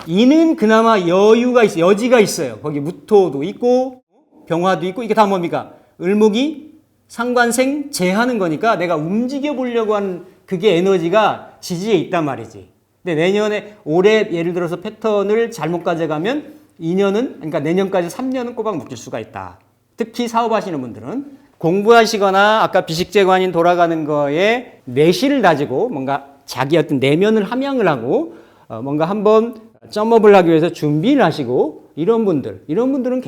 이는 그나마 여유가 있어요. 여지가 있어요. 거기 무토도 있고 병화도 있고, 이게 다 뭡니까? 을목이 상관생 재하는 거니까 내가 움직여 보려고 하는 그게 에너지가 지지에 있단 말이지. 근데 내년에 올해 예를 들어서 패턴을 잘못 가져가면 2년은, 그러니까 내년까지 3년은 꼬박 묶일 수가 있다. 특히 사업하시는 분들은 공부하시거나 아까 비식재관인 돌아가는 거에 내실을 다지고 뭔가 자기 어떤 내면을 함양을 하고 뭔가 한번 점업을 하기 위해서 준비를 하시고 이런 분들은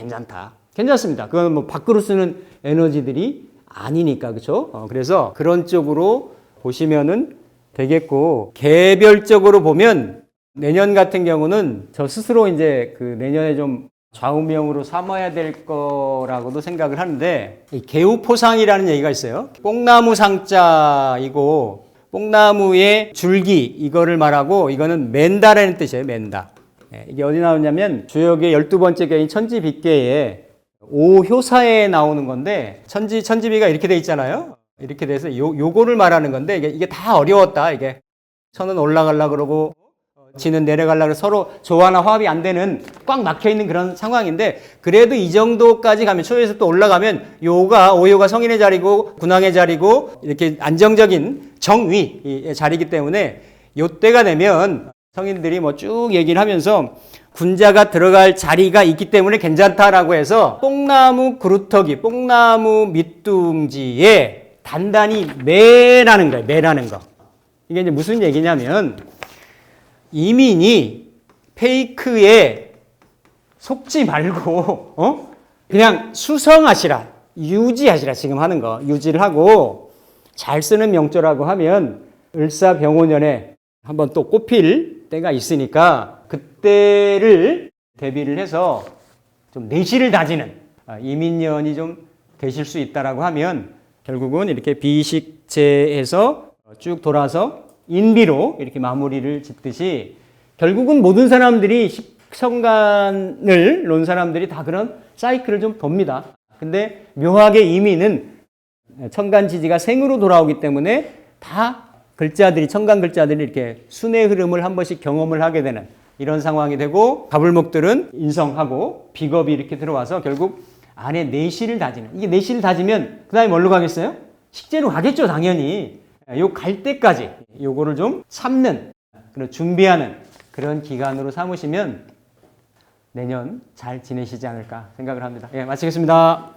괜찮습니다. 그건 밖으로 쓰는 에너지들이 아니니까, 그렇죠? 그래서 그런 쪽으로 보시면은 되겠고, 개별적으로 보면 내년 같은 경우는 저 스스로 이제 그 내년에 좀 좌우명으로 삼아야 될 거라고도 생각을 하는데, 이 개우포상이라는 얘기가 있어요. 뽕나무 상자이고 뽕나무의 줄기 이거를 말하고, 이거는 맨다라는 뜻이에요. 맨다. 이게 어디 나오냐면 주역의 12번째 개인 천지빗개에 오효사에 나오는 건데, 천지비가 이렇게 돼 있잖아요. 이렇게 돼서 요거를 말하는 건데, 이게 다 어려웠다. 이게 천은 올라가려고 그러고 지는 내려가려고 서로 조화나 화합이 안 되는 꽉 막혀 있는 그런 상황인데, 그래도 이 정도까지 가면, 초에서 또 올라가면 오효가 성인의 자리고 군왕의 자리고 이렇게 안정적인 정위의 자리이기 때문에 요때가 되면 성인들이 쭉 얘기를 하면서 군자가 들어갈 자리가 있기 때문에 괜찮다라고 해서 뽕나무 그루터기, 뽕나무 밑둥지에 단단히 매라는 거예요. 매라는 거. 이게 이제 무슨 얘기냐면, 이민이 페이크에 속지 말고 그냥 수성하시라, 유지하시라. 지금 하는 거 유지를 하고 잘 쓰는 명조라고 하면 을사병오년에 한번 또 꼽힐 때가 있으니까 그때를 대비를 해서 좀 내실을 다지는 이민년이 좀 되실 수 있다라고 하면, 결국은 이렇게 비식재에서 쭉 돌아서 인비로 이렇게 마무리를 짓듯이, 결국은 모든 사람들이 십성간을 놓은 사람들이 다 그런 사이클을 좀 돕니다. 근데 묘하게 이민은 천간지지가 생으로 돌아오기 때문에 다 천간 글자들이 이렇게 순의 흐름을 한 번씩 경험을 하게 되는 이런 상황이 되고, 가불목들은 인성하고 비겁이 이렇게 들어와서 결국 안에 내실을 다지는, 이게 내실을 다지면 그 다음에 뭘로 가겠어요? 식재로 가겠죠, 당연히. 요 갈 때까지 요거를 좀 참는, 그런 준비하는 그런 기간으로 삼으시면 내년 잘 지내시지 않을까 생각을 합니다. 예, 마치겠습니다.